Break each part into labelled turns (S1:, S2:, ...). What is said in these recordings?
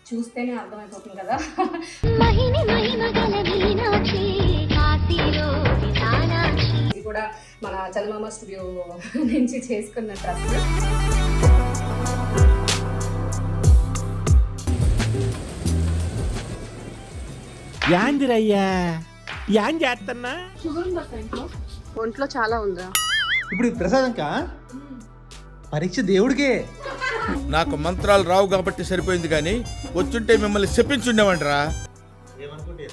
S1: చూస్తేనే అర్థమైపోతుంది కదా. ఇది కూడా మన చందమామ స్టూడియో నుంచి చేసుకున్న డ్రెస్.
S2: యాందిరయ్యా యాన్ చేస్తున్నా
S1: ఒంట్లో చాలా ఉందా
S3: ఇప్పుడు ప్రసాదంకా పరీక్ష దేవుడికే.
S4: నాకు మంత్రాలు రావు కాబట్టి సరిపోయింది, కానీ వచ్చుంటే మిమ్మల్ని చెప్పించుండేవంటరా.
S3: ఏమనుకుంటే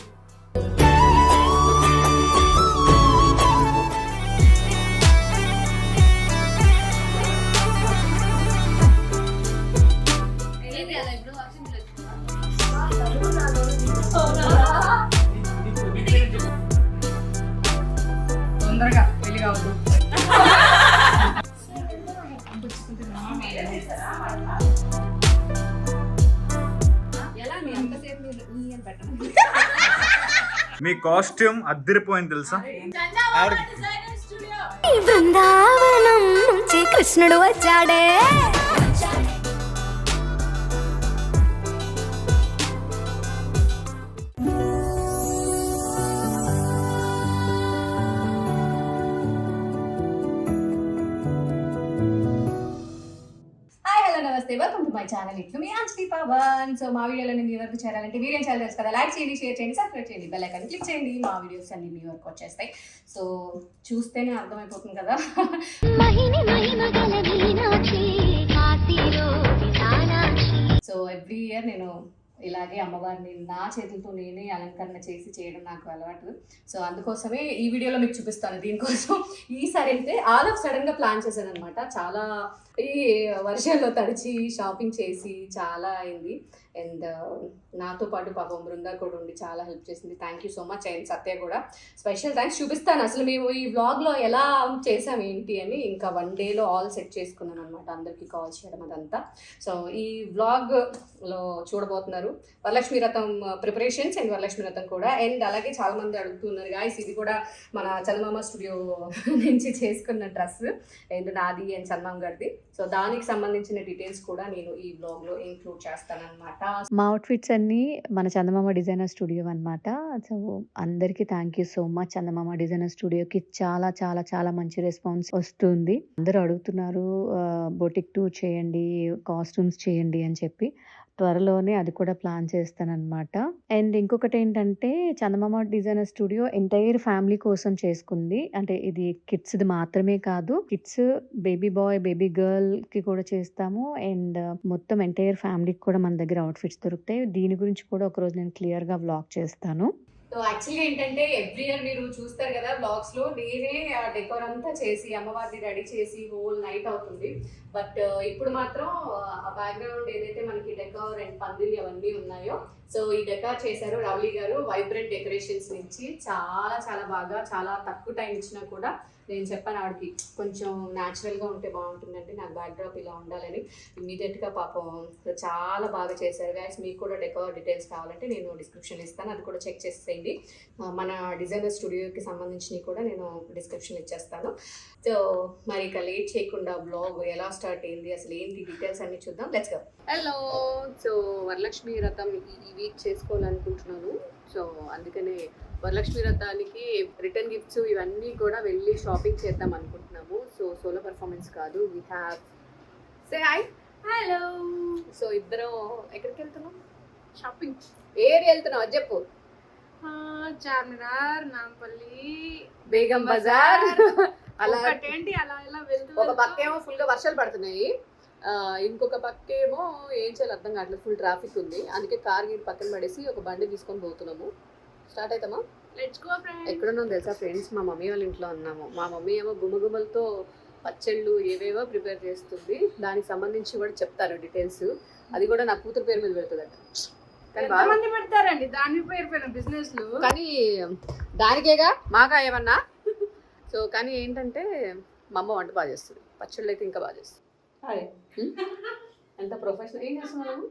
S1: తొందరగా పెళ్లి కావద్దు.
S5: మీ కాస్ట్యూమ్ అద్దరిపోయింది తెలుసా.
S6: బృందావనం నుంచి కృష్ణుడు వచ్చాడే.
S1: నమస్తే, వెల్కమ్ టు మై ఛానల్. ఇట్లు మీ అంజలి పవన్. సో మా వీడియోలని మీ వరకు చేరాలంటే వీడియో ఛానల్ తెలుసు కదా, లైక్ చేయండి, షేర్ చేయండి, సబ్స్క్రైబ్ చేయండి, బెల్ ఐకాన్ క్లిక్ చేయండి. మా వీడియోస్ అన్ని మీ వరకు వచ్చేస్తాయి. సో చూస్తేనే అర్థమైపోతుంది కదా. సో ఎవ్రీ ఇయర్ నేను ఇలాగే అమ్మవారిని నా చేతులతో నేనే అలంకరణ చేసి చేయడం నాకు అలవాటు. సో అందుకోసమే ఈ వీడియోలో మీకు చూపిస్తాను. దీనికోసం ఈసారి అయితే ఆల్ ఆఫ్ సడన్గా ప్లాన్ చేశాను అనమాట. చాలా ఈ వర్షాల్లో తడిచి షాపింగ్ చేసి చాలా అయింది. అండ్ నాతో పాటు పాపం బృందా కూడా ఉండి చాలా హెల్ప్ చేసింది. Thank you so much. And Satya కూడా స్పెషల్ థ్యాంక్స్. చూపిస్తాను అసలు మేము ఈ వ్లాగ్లో ఎలా చేసాం ఏంటి అని. ఇంకా 1 డేలో ఆల్ సెట్ చేసుకున్నాను అనమాట, అందరికీ కాల్ చేయడం అదంతా. సో ఈ వ్లాగ్లో చూడబోతున్నారు వరలక్ష్మి వ్రతం ప్రిపరేషన్స్ అండ్ వరలక్ష్మి వ్రతం కూడా. అండ్ అలాగే చాలా మంది అడుగుతున్నారు గాయస్, ఇది కూడా మన చందమామ స్టూడియో నుంచి చేసుకున్న డ్రెస్ అండ్ నాది అండ్ చందమామ గారిది. సో దానికి సంబంధించిన డీటెయిల్స్ కూడా నేను ఈ బ్లాగ్లో ఇంక్లూడ్ చేస్తాను అనమాట.
S7: మా అవుట్ఫిట్స్ అన్నీ మన చందమామ డిజైనర్ స్టూడియో అనమాట. సో అందరికీ thank you so much. Chandamama designer స్టూడియోకి చాలా చాలా చాలా మంచి రెస్పాన్స్ వస్తుంది. అందరూ అడుగుతున్నారు బొటిక్ టూర్ చేయండి, కాస్ట్యూమ్స్ చేయండి అని చెప్పి. త్వరలోనే అది కూడా ప్లాన్ చేస్తానన్నమాట. అండ్ ఇంకొకటి ఏంటంటే చందమామ డిజైనర్ స్టూడియో ఎంటైర్ ఫ్యామిలీ కోసం చేసుకుంది. అంటే ఇది కిడ్స్ది మాత్రమే కాదు, kids, baby bye, baby girl కి కూడా చేస్తాము. అండ్ మొత్తం ఎంటైర్ ఫ్యామిలీకి కూడా మన దగ్గర అవుట్ఫిట్స్ దొరుకుతాయి. దీని గురించి కూడా ఒకరోజు నేను క్లియర్గా వ్లాగ్ చేస్తాను.
S1: సో యాక్చువల్గా ఏంటంటే ఎవ్రీ ఇయర్ మీరు చూస్తారు కదా బ్లాగ్స్లో, నేనే ఆ డెకోర్ అంతా చేసి అమ్మవారిని రెడీ చేసి హోల్ నైట్ అవుతుంది. బట్ ఇప్పుడు మాత్రం ఆ బ్యాక్గ్రౌండ్ ఏదైతే మనకి డెకోర్ అండ్ పందిరి అవన్నీ ఉన్నాయో, సో ఈ డెకార్ చేశారు రవళి గారు వైబ్రెంట్ డెకరేషన్స్ నుంచి. చాలా చాలా బాగా, చాలా తక్కువ టైం ఇచ్చినా కూడా నేను చెప్పాను ఆవిడకి కొంచెం న్యాచురల్గా ఉంటే బాగుంటుందంటే నాకు బ్యాక్డ్రాప్ ఇలా ఉండాలని. ఇమీడియట్గా పాపం చాలా బాగా చేశారు గైస్. మీకు కూడా డెకోర్ డీటెయిల్స్ కావాలంటే నేను డిస్క్రిప్షన్ ఇస్తాను, అది కూడా చెక్ చేసేయండి. మన డిజైనర్ స్టూడియోకి సంబంధించినవి కూడా నేను డిస్క్రిప్షన్ ఇచ్చేస్తాను. సో మరి ఇక లేట్ చేయకుండా బ్లాగ్ ఎలా స్టార్ట్ అయింది, అసలు ఏంటి డీటెయిల్స్ అన్ని చూద్దాం. Let's go. Hello. So Varalakshmi వ్రతం ఈ వీక్ చేసుకోవాలనుకుంటున్నాను. సో అందుకనే వరలక్ష్మి వ్రతానికి రిటర్న్ గిఫ్ట్స్ ఇవన్నీ కూడా వెళ్ళి షాపింగ్ చేద్దాం అనుకుంటున్నాము. సో సోలో పర్ఫార్మెన్స్ కాదు, we have say hi. Hello. So ఇద్దరం ఎక్కడికి వెళ్తున్నాం? షాపింగ్. ఏరియా వెళ్తున్నావు అది చెప్పు.
S8: చార్మినార్, నాంపల్లి,
S1: బేగం బజార్. అలా
S8: ఏంటి అలా ఇలా వెళ్తూ
S1: ఒక పక్కేమో ఫుల్గా వర్షాలు పడుతున్నాయి, ఇంకొక పక్కేమో ఏం చేయాలి అర్థం కావట్లేదు, ఫుల్ ట్రాఫిక్ ఉంది. అందుకే కార్ గీర్ పక్కన పడేసి ఒక బండి తీసుకొని పోతున్నాము. స్టార్ట్ అవుతామా?
S8: Let's go friends.
S1: ఎక్కడున్నాం తెలుసా ఫ్రెండ్స్? మా మమ్మీ వాళ్ళ ఇంట్లో ఉన్నాము. మా మమ్మీ ఏమో గుమగుమలతో పచ్చళ్ళు ఏవేవో ప్రిపేర్ చేస్తుంది. దానికి సంబంధించి కూడా చెప్తారు డీటెయిల్స్. అది కూడా నా కూతురు పేరు మీద పెడుతుందట. కానీ
S8: మంది పెడతారండి దాని పేరు బిజినెస్ లు,
S1: కానీ దానికేగా మాగా ఏమన్నా. సో కానీ ఏంటంటే మా అమ్మ వంట బాగా చేస్తుంది, పచ్చళ్ళు అయితే ఇంకా బాగా చేస్తుంది. ఎంత ప్రొఫెషనల్. ఏం చేస్తున్నాము?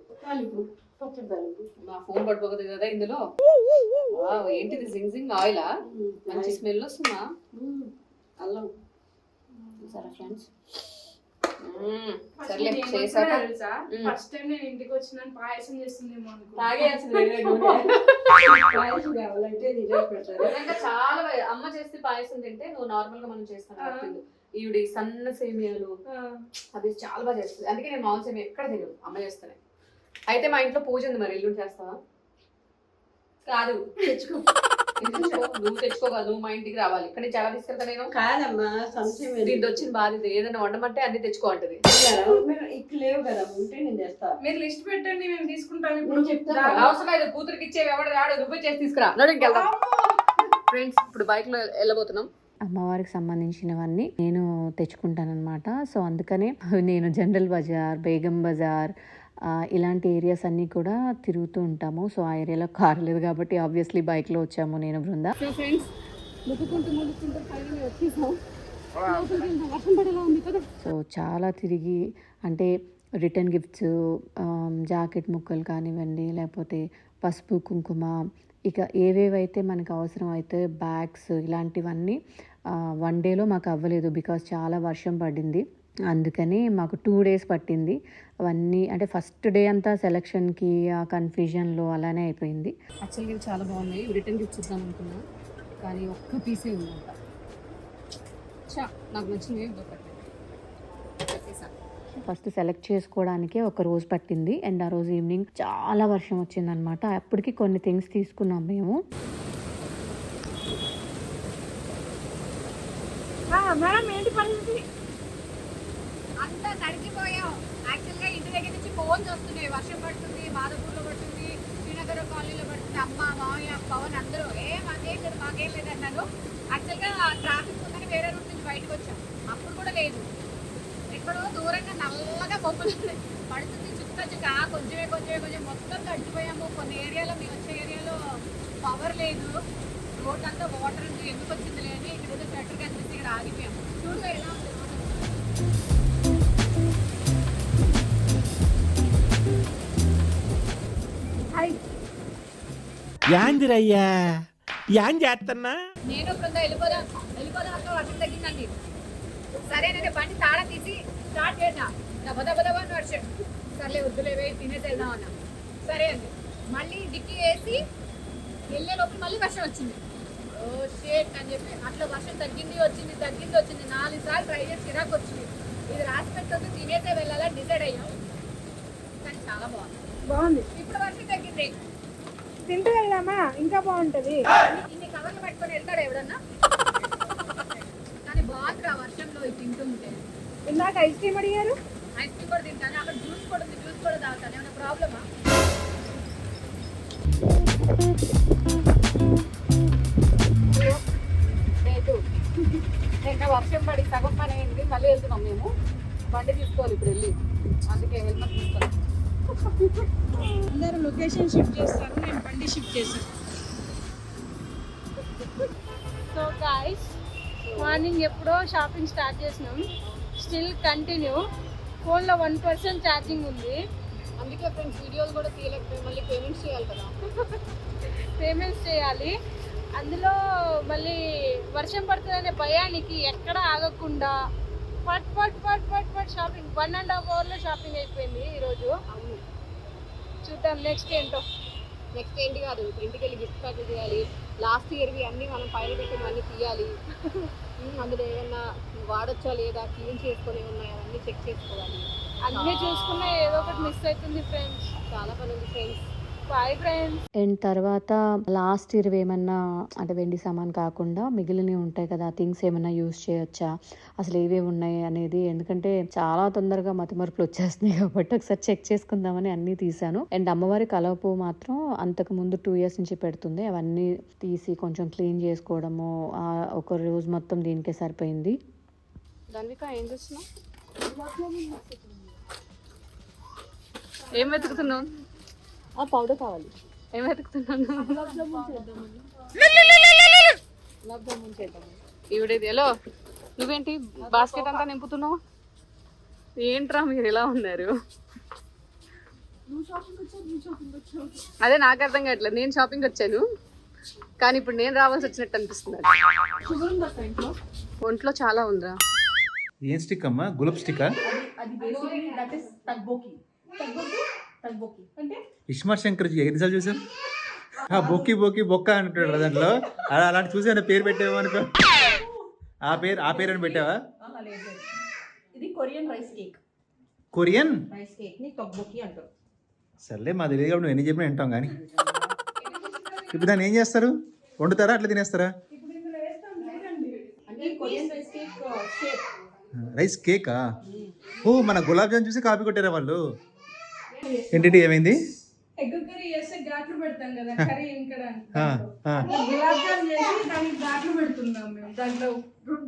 S1: మా ఫోన్ పడిపోతుంది కదా ఇందులో. ఏంటిది జింగ్ జింగ్ ఆయిలా? మంచి స్మెల్ వస్తుందా? అల్లం చూసారా ఫ్రెండ్స్? సర్లే చేశాక
S8: తెలుసా ఫస్ట్ టైం నేను ఇంటికి వచ్చిన పాయసం చేస్తుందేమో అనుకో
S1: తాగేయాల్సింది నిజంగా చాలా అమ్మ చేస్తే పాయసం తింటే నువ్వు నార్మల్ గా మనం చేస్తాను ఈవిడి సన్న సేమియాలు అది చాలా బాగా చేస్తుంది. అందుకే నేను మామూలు సేమియా ఎక్కడ తినను అమ్మ చేస్తానే. అయితే మా ఇంట్లో పూజ ఉంది, మరి ఎల్లుండి చేస్తావా? కాదు తెచ్చుకో. నువ్వు తెచ్చుకోగా, నువ్వు మా ఇంటికి రావాలి. ఇక్కడ నుంచి ఎలా తీసుకెళ్తా నేను?
S9: కాదమ్మా సంశయం
S1: దీంట్లో వచ్చిన బాధ్యత ఏదైనా వండమంటే అన్ని తెచ్చుకో అంటది.
S9: ఇక్కడ లేవు కదా ఉంటే నేను చేస్తా.
S8: మీరు లిస్ట్ పెట్టండి మేము తీసుకుంటాం.
S9: నేను
S8: ఇప్పుడు
S9: చెప్తాను.
S1: అవసరం లేదు, కూతురికి ఇచ్చేవి ఎవడ ఆడ నువ్వే చేసి తీసుకురా. నడు ఇంకెళ్దాం. ఫ్రెండ్స్ ఇప్పుడు బైక్ లో వెళ్ళబోతున్నాం.
S7: అమ్మవారికి సంబంధించినవన్నీ నేను తెచ్చుకుంటానన్నమాట. సో అందుకనే నేను జనరల్ బజార్, బేగం బజార్ ఇలాంటి ఏరియాస్ అన్నీ కూడా తిరుగుతూ ఉంటాము. సో ఆ ఏరియాలో కార్ లేదు కాబట్టి ఆబ్వియస్లీ బైక్లో వచ్చాము నేను, బృంద.
S1: సో ఫ్రెండ్స్ ముట్టుకుంటూ ఫైనల్ వచ్చేసాం.
S7: సో చాలా తిరిగి అంటే రిటర్న్ గిఫ్ట్స్, జాకెట్ ముక్కలు కానివ్వండి, లేకపోతే పసుపు కుంకుమ, ఇక ఏవేవైతే మనకు అవసరం అయితే బ్యాగ్స్ ఇలాంటివన్నీ 1 డేలో మాకు అవ్వలేదు. బికాస్ చాలా వర్షం పడింది, అందుకని మాకు 2 డేస్ పట్టింది అవన్నీ. అంటే ఫస్ట్ డే అంతా సెలక్షన్కి ఆ కన్ఫ్యూజన్లో అలానే అయిపోయింది.
S1: యాక్చువల్గా ఇవి చాలా బాగున్నాయి. రిటర్న్ గిఫ్ట్స్ ఇద్దాం అనుకున్నా, కానీ ఒక్క పీసే ఉందంట. నాకు నచ్చినవి
S7: ఫస్ట్ సెలెక్ట్ చేసుకోవడానికే ఒక రోజు పట్టింది. అండ్ ఆ రోజు ఈవినింగ్ చాలా వర్షం వచ్చిందనమాట. అప్పటికి కొన్ని థింగ్స్ తీసుకున్నాం మేము.
S8: మేడం ఏంటి పరిస్థితి?
S1: అంతా తడిచిపోయాం. యాక్చువల్గా ఇంటి దగ్గర నుంచి ఫోన్స్ వస్తున్నాయి, వర్షం పడుతుంది, మాధవపూర్లో పడుతుంది, శ్రీనగర్ కాలనీలో పడుతుంది. అమ్మ మామయ్య పవన్ అందరూ మాకేం లేదు మాకేం లేదు అన్నారు. యాక్చువల్గా ట్రాఫిక్ ఉందని వేరే రూట్ నుంచి బయటకు వచ్చాం, అప్పుడు కూడా లేదు. ఎక్కడో దూరంగా నల్లగా బొమ్మలు పడుతుంది, చుక్క కొంచెం మొత్తం తడిచిపోయాము. కొన్ని ఏరియాలో మేము వచ్చే ఏరియాలో పవర్ లేదు, రోడ్ అంతా వాటర్ ఉంది. ఎందుకు వచ్చింది లేని ఇక్కడ ఏదో షట్టర్ కనిపిస్తే ఇక్కడ ఆగిపోయాము. చూడు ఎలా ఉంది.
S2: యాందిరయ్యా యాం చేస్తున్నా?
S1: నేను బృంద వెళ్ళిపోదాం అక్కడ వర్షం తగ్గిందండి. సరే నేను బండి తాళం తీసి స్టార్ట్ చేసిన దబదబదబా అని వర్షం. సర్లే వద్దులేవే తినేసి వెళ్దాం అన్నా. సరే అండి, మళ్ళీ డిక్కీ వేసి వెళ్ళే లోపల మళ్ళీ వర్షం వచ్చింది. ఓ షేట్ అని చెప్పి అట్లా వర్షం తగ్గింది వచ్చింది 4 సార్లు ట్రై చేసి చిరాకు వచ్చింది. ఇది రాసి పెట్టొద్దు, తినేసే వెళ్ళాలని డిసైడ్ అయ్యాం. కానీ చాలా బాగుంది. ఇప్పుడు వర్షం తగ్గింది,
S8: తింటూ వెళ్దామా? ఇంకా బాగుంటది.
S1: ఇన్ని కవర్లు పట్టుకొని వెళ్తాడు ఎవడన్నా. కానీ బాగుంది ఆ వర్షంలో ఇది తింటుంటే.
S8: ఇందాక ఐస్ క్రీమ్ అడిగారు,
S1: ఐస్ క్రీమ్ కూడా తింటాను. అక్కడ జ్యూస్ కూడా ఉంది, జ్యూస్ కూడా తాగుతాను. ఏమైనా ప్రాబ్లమా? నిన్న వర్షం పడి సగం పని అయింది, మళ్ళీ వెళ్తున్నాం మేము. బండి తీసుకోవాలి ఇప్పుడు వెళ్ళి, అందుకే హెల్మెట్ తీసుకోవాలి.
S8: అందరూ లొకేషన్ షిఫ్ట్ చేస్తారు, నేను బండి షిఫ్ట్ చేశాను. సో గైస్ మార్నింగ్ ఎప్పుడో షాపింగ్ స్టార్ట్ చేసినాం, స్టిల్ కంటిన్యూ. ఫోన్లో 1% ఛార్జింగ్ ఉంది.
S1: అందుకే ఫ్రెండ్స్ వీడియోలు కూడా తీయలేకపోయి మళ్ళీ పేమెంట్స్ చేయాలి కదా.
S8: పేమెంట్స్ చేయాలి. అందులో మళ్ళీ వర్షం పడుతుందనే భయానికి ఎక్కడ ఆగకుండా పట్ షాపింగ్ 1.5 అవర్లో షాపింగ్ అయిపోయింది ఈరోజు. చూద్దాం నెక్స్ట్ ఏంటో.
S1: నెక్స్ట్ ఏంటి కాదు, ఇంటికి వెళ్ళి గిఫ్ట్ ప్యాక్ చేయాలి. లాస్ట్ ఇయర్వి అన్నీ మనం పైన పెట్టినవన్నీ తీయాలి. అందులో ఏమన్నా వాడొచ్చా లేదా, క్లీన్ చేసుకొని ఉన్నాయా అవన్నీ చెక్ చేసుకోవాలి.
S8: అన్నీ చూసుకున్నా ఏదో ఒకటి మిస్ అవుతుంది ఫ్రెండ్స్.
S1: చాలా పని ఉంది ఫ్రెండ్స్.
S8: Boy friends.
S7: అండ్ తర్వాత లాస్ట్ ఇయర్ ఏమన్నా అంటే వెండి సామాన్ కాకుండా మిగిలినవి ఉంటాయి కదా, థింగ్స్ ఏమన్నా యూజ్ చేయొచ్చా, అసలు ఏవేవి ఉన్నాయి అనేది. ఎందుకంటే చాలా తొందరగా మతిమరుపులు వచ్చేస్తున్నాయి కాబట్టి ఒకసారి చెక్ చేసుకుందామని అన్నీ తీసాను. అండ్ అమ్మవారి కలవపు మాత్రం అంతకు ముందు 2 years నుంచి పెడుతుంది. అవన్నీ తీసి కొంచెం క్లీన్ చేసుకోవడము ఒక రోజు మొత్తం దీనికే సరిపోయింది.
S1: ధన్విక ఏం చేస్తున్నావు? ఏం వెతుకుతున్నావు?
S7: పౌడర్ కావాలి.
S1: ఏం వెతుకుతున్నాను? ఈవిడేది ఎలా? నువ్వేంటి బాస్కెట్ అంతా నింపుతున్నావు? ఏంట్రా మీరు ఎలా ఉన్నారు? అదే నాకు అర్థం కావట్లేదు. నేను షాపింగ్ వచ్చాను కానీ ఇప్పుడు నేను రావాల్సి వచ్చినట్టు అనిపిస్తుంది. ఒంట్లో చాలా ఉందా?
S3: ఏం స్టిక్ అమ్మా? గులాబ్ స్టిక్?
S9: అది బేసిక్లీ దట్ ఇస్ తగ్బోకి. తగ్బోకి అంటే
S3: ఇస్మార్ట్ శంకర్ ఎన్నిసార్లు చూసాం ఆ బొక్కి బొక్కి బొక్క అంటాడు కదా దాంట్లో అలాంటి చూసాను పేరు పెట్టావా అనుకో ఆ పేరు అని పెట్టావా?
S9: లేదు. ఇది Korean rice cake.
S3: Korean
S9: rice cake ని తగ్బోకి అంటారు.
S3: సర్లే మా తెలియదు కాబట్టి నువ్వు ఎన్ని చెప్పినా వింటాం కానీ ఇప్పుడు దాన్ని ఏం చేస్తారు? వండుతారా అట్లా తినేస్తారా?
S9: అంటే Korean rice cake shape.
S3: Rice కేకా? ఓ మన గులాబ్ జామ్ చూసి కాపీ కొట్టారా వాళ్ళు? ఏంటి ఏమైంది?
S8: ఎగ్ కర్రీ చేస్తే ఘాట్లు పెడతాం కదా కర్రీ ఇక్కడ
S3: ఆ, ఆ.
S8: గులాబ్ జామ్ చేసి దానికి ఘాట్లు పెడుతున్నాం మేము. దాంట్లో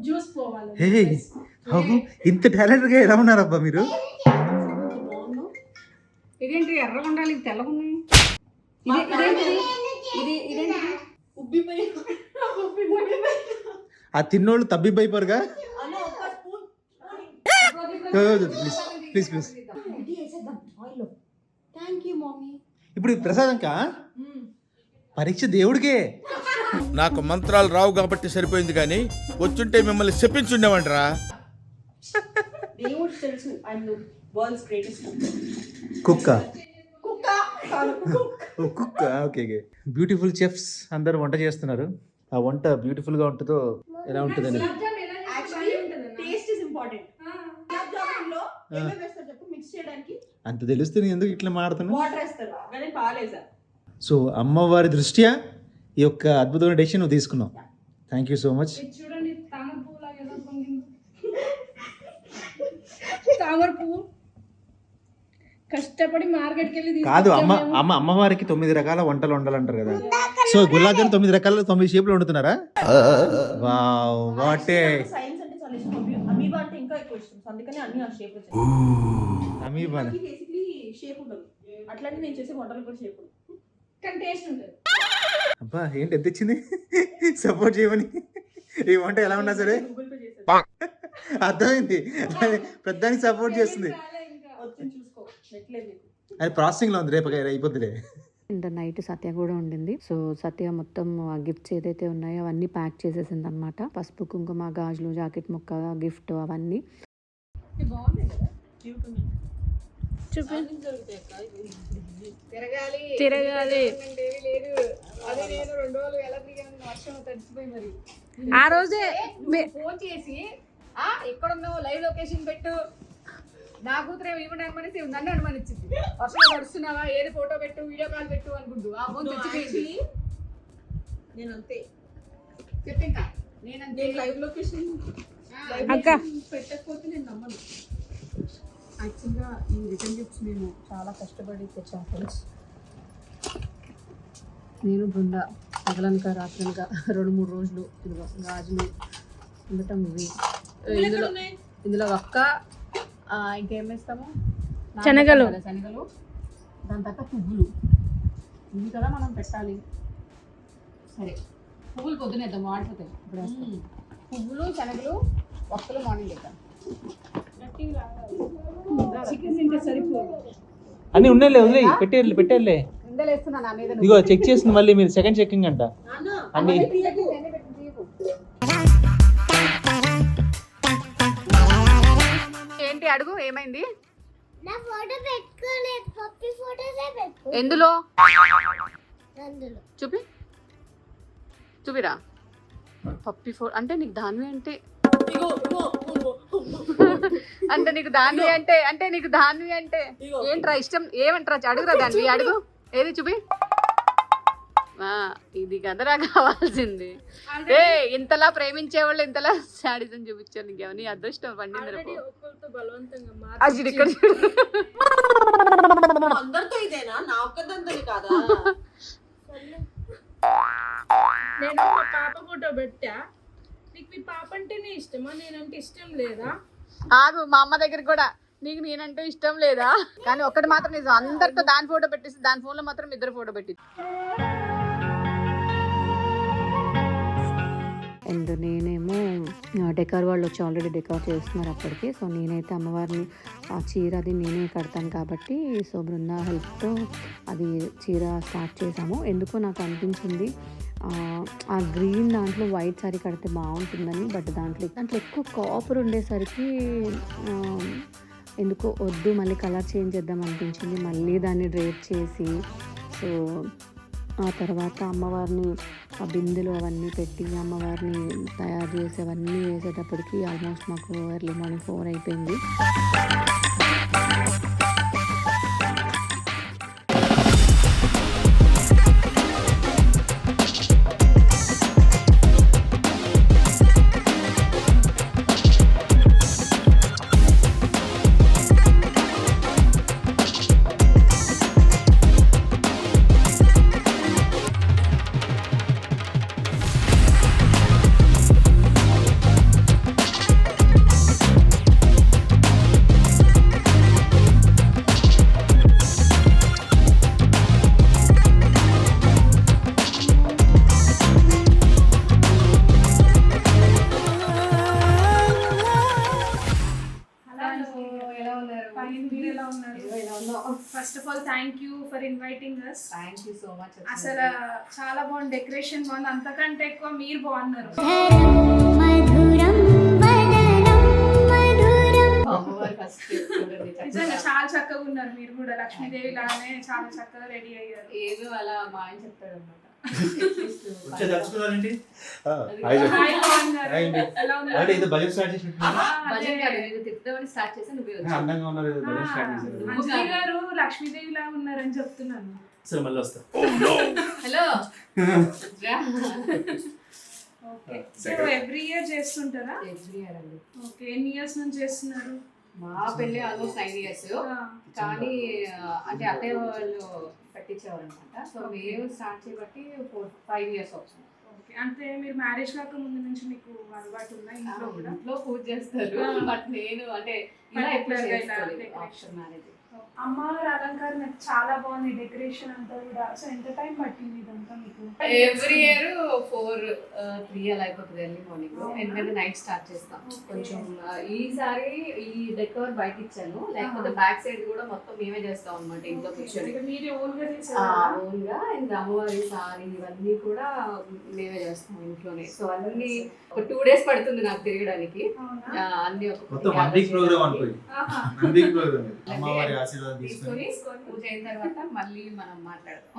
S8: జ్యూస్ పోవాలి.
S3: హే అహో ఇంత టాలెంట్గా ఎలా ఉన్నారబ్బా మీరు?
S1: ఇదేంటి ఎర్రగా ఉండాలి, ఇది తెల్లగా ఉన్నాయి. ఇదేంటి
S9: ఉబ్బిపోయి
S3: ఆ తిన్నోళ్ళు తబ్బిబ్బైపోరుగా?
S9: అన్న ఒక స్పూన్
S3: ప్లీజ్ ప్లీజ్
S9: ఇది వేసేద్దాం ఆయిల్. Thank you mummy.
S3: ఇప్పుడు ప్రసాదంక పరీక్ష దేవుడికే.
S4: నాకు మంత్రాలు రావు కాబట్టి సరిపోయింది కానీ వచ్చుంటే మిమ్మల్ని చెప్పించుండేవంటరా.
S9: దేవుడు తెలుసు ఐఎమ్ ద వరల్డ్స్ గ్రేటెస్ట్
S3: కుక్క
S9: కుక్క.
S3: కుక్క ఓకే ఓకే. బ్యూటిఫుల్ చెఫ్స్ అందరూ వంట చేస్తున్నారు. ఆ వంట బ్యూటిఫుల్గా ఉంటుందో ఎలా ఉంటుందని
S9: actually taste is important. Gulab jamun లో ఏమేమి వేస్తారు చెప్పు మిక్స్ చేయడానికి?
S3: అంత తెలుస్తుంది ఎందుకు ఇట్లా మాడుతున్నావు?
S9: వాటర్ వేస్తారు కానీ పాలేసా.
S3: సో అమ్మవారి దృష్ట్యా ఈ యొక్క అద్భుతమైన డెసిషన్ నువ్వు తీసుకున్నావు. Thank you so much.
S8: చూడండి తామర పువ్వు లాగా ఎలా పొంగింది. తామర పువ్వు కష్టపడి మార్కెట్కి వెళ్ళి
S3: కాదు అమ్మవారికి 9 రకాల వంటలు వండాలంటారు కదా. సో గులాబ్ జామ్ 9 రకాల 9 షేప్లు వండుతున్నారా? వావ్ వాట్ ఏ
S9: సైన్స్ అంటే చాలా ఇష్టం. అమీబా అంటే ఇంకా ఎక్కువ ఇష్టం. సో అందుకని అన్ని ఆ షేప్ లో
S3: అమీబా
S9: బేసిక్లీ షేప్ ఉండదు. అట్లానే నేను చేసే వంటలు కూడా షేప్ ఉండదు
S8: కానీ టేస్ట్ ఉంటుంది.
S3: అబ్బా ఏంటి ఎంత ఇచ్చింది సపోర్ట్ చేయమని. ఈ వంట ఎలా ఉన్నా సరే
S9: గూగుల్ పే చేసేది.
S3: అర్థమైంది. పెద్దానికి సపోర్ట్ చేస్తుంది.
S9: వచ్చి చూసుకో నెట్లేదు.
S3: అది ప్రాసెసింగ్ లో ఉంది. రేపు అయిపోద్దిలే.
S7: ఇంత నైట్ సత్య కూడా ఉండింది. సో సత్య మొత్తం ఆ గిఫ్ట్స్ ఏదైతే ఉన్నాయో అవన్నీ ప్యాక్ చేసేసింది అనమాట. పసుపు కుంకుమ గాజులు జాకెట్ ముక్క గిఫ్ట్ అవన్నీ.
S8: తిరగాలి.
S1: లేదు అదే నేను 2 రోజులు ఎలా తిరిగాను, వర్షం తడిసిపోయి మరి.
S8: ఆ రోజే
S1: ఫోన్ చేసి ఎక్కడున్నావు లైవ్ లొకేషన్ పెట్టు, నా కూతురు ఇవ్వండి అనుమనిసి నన్ను అనుమానించింది. వర్షంలో నడుస్తున్నావా, ఏది ఫోటో పెట్టు, వీడియో కాల్ పెట్టు అనుకుంటూ ఆ ఫోన్ తెచ్చిపోయింది.
S9: నేను అంతే
S1: చెప్పింకా నేనంతే.
S9: లైవ్ లొకేషన్
S8: అక్క
S9: పెట్టకపోతే నేను నమ్మను. యాక్చువల్గా ఈ రిటర్న్ గిఫ్ట్స్ మేము చాలా కష్టపడి తెచ్చాం ఫ్రెండ్స్.
S7: నేను బృంద పగలనక రాత్రనక 2-3 రోజులు ఇదిగో గాజులు ఉండటం ఇవి. ఇందులో ఒక్క ఇంకేం వేస్తాము,
S8: శనగలు.
S1: శనగలు, దాని తర్వాత పువ్వులు ఇవి కదా మనం పెట్టాలి. సరే పువ్వులు పొద్దునేద్దాం, వాడిపోతాయి. ఇప్పుడు వేస్తాం పువ్వులు శనగలు ఒక్కలు మార్నింగ్ వేద్దాం.
S8: చికెన్ తింటే సరిపోదు.
S3: అన్ని ఉన్నాయిలే వదిలే పెట్టేర్లే.
S1: ఇందలు వేస్తున్నా నా మీద.
S3: ఇదిగో చెక్ చేసింది మళ్ళీ మీరు సెకండ్ చెకింగ్ అంట అన్ని.
S1: ఏంటి అడుగు, ఏమైంది?
S6: నా ఫోటో పెట్టుకోలేదు, పప్పి ఫోటోసే పెట్టుకో.
S1: ఎందులో
S6: అందులో
S1: చూపిరా. పప్పి ఫోటో అంటే నీకు దానివి అంటే నీకు దానివి అంటే ఏంట్రా ఇష్టం, ఏమంటారా అడుగురా, దానివి అడుగు. ఏది చూపి. ఇది కదరా కావాల్సింది. ఇంతలా ప్రేమించే వాళ్ళు ఇంతలా శాడిజం చూపించారు. నీకేమని అదృష్టం పండింది. అది ఇక్కడ
S9: అందరితో ఇదేనా, నా ఒక్కదంతా కాదా?
S8: నేను మా పాప ఫోటో పెట్టా. నీకు మీ పాప అంటేనే ఇష్టమా, నేనంటే ఇష్టం లేదా?
S1: ఆగు, మా అమ్మ దగ్గర కూడా నీకు నేనంటే ఇష్టం లేదా. కానీ ఒక్కటి మాత్రం నిజం, అందరితో దాని ఫోటో పెట్టేసి దాని ఫోన్ లో మాత్రం ఇద్దరు ఫోటో పెట్టి.
S7: అండ్ నేనేమో డెకార్ వాళ్ళు వచ్చి ఆల్రెడీ డెకార్ చేస్తున్నారు అప్పటికి. సో నేనైతే అమ్మవారిని ఆ చీర అది నేనే కడతాను కాబట్టి సో బృందా హెల్ప్తో అది చీర స్టార్ట్ చేసాము. ఎందుకో నాకు అనిపించింది ఆ గ్రీన్ దాంట్లో వైట్ సారీ కడితే బాగుంటుందని. బట్ దాంట్లో ఎక్కువ కాపర్ ఉండేసరికి ఎందుకో వద్దు, మళ్ళీ కలర్ చేంజ్ చేద్దాం అనిపించింది. మళ్ళీ దాన్ని డ్రేప్ చేసి, సో ఆ తర్వాత అమ్మవారిని ఆ బిందెలు అవన్నీ పెట్టి అమ్మవారిని తయారు చేసి అవన్నీ వేసేటప్పటికి ఆల్మోస్ట్ మాకు ఎర్లీ మార్నింగ్ 4 అయిపోయింది.
S9: First of all thank you for inviting us.
S1: Thank you so much.
S9: అసలు చాలా బాగుంది, డెకరేషన్ బాగుంది, అంతకంటే ఎక్కువ మీరు బాగున్నారు. నిజంగా చాలా చక్కగా ఉన్నారు మీరు కూడా, లక్ష్మీదేవి లాగానే చాలా చక్కగా రెడీ అయ్యారు.
S1: ఏదో అలా మా ఆయన చెప్తాడు అనమాట.
S9: అంజలి గారు లక్ష్మీదేవి లాగా ఉన్నారని చెప్తున్నాను.
S1: Hello.
S9: Okay, so every year చేస్తుంటారా?
S1: ఎవ్రీ ఇయర్ అండి.
S9: ఓకే, ఎన్ని ఇయర్స్ నుంచి చేస్తున్నారు?
S1: మా పెళ్ళి ఆల్మోస్ట్ 9 years, కానీ అంటే అత్తయ్య వాళ్ళు పెట్టించేవారు అనమాట. సో మేము స్టార్ట్ చేయబట్టి 4-5 years అవుతుంది.
S9: ఓకే, అంటే మీరు మ్యారేజ్ కాక ముందు నుంచి మీకు అలవాటు ఉందా? ఇంట్లో కూడా
S1: ఇంట్లో పూజ చేస్తారు, బట్ నేను అంటే ఇలా ఎప్పుడు ఆఫ్టర్ మ్యారేజ్.
S9: అమ్మవారి అలంకారం నాకు చాలా బాగుంది, డెకరేషన్ అంతా కూడా. సో ఎంత టైం పట్టింది ఇదంతా మీకు?
S1: ఎవ్రీ ఇయర్ 4-3 అలా అయిపోతుంది ఎర్లీ మార్నింగ్, ఎందుకంటే నైట్ స్టార్ట్ చేస్తాం. కొంచెం ఈసారి ఈ డెకోర్ బయట ఇచ్చాను, లేకపోతే బ్యాక్ సైడ్ కూడా మొత్తం మేమే చేస్తాం అనమాట. ఇంట్లో కూర్చొని
S9: మీరు ఓన్ గా చేసారా?
S1: ఓన్ గా. ఇంకా అమ్మవారి సారీ ఇవన్నీ కూడా మేమే చేస్తాం ఇంట్లోనే. సో అన్ని ఒక 2 days పడుతుంది నాకు తిరగడానికి. అన్ని తీసుకొని పూజ అయిన తర్వాత మళ్ళీ మనం మాట్లాడదాం.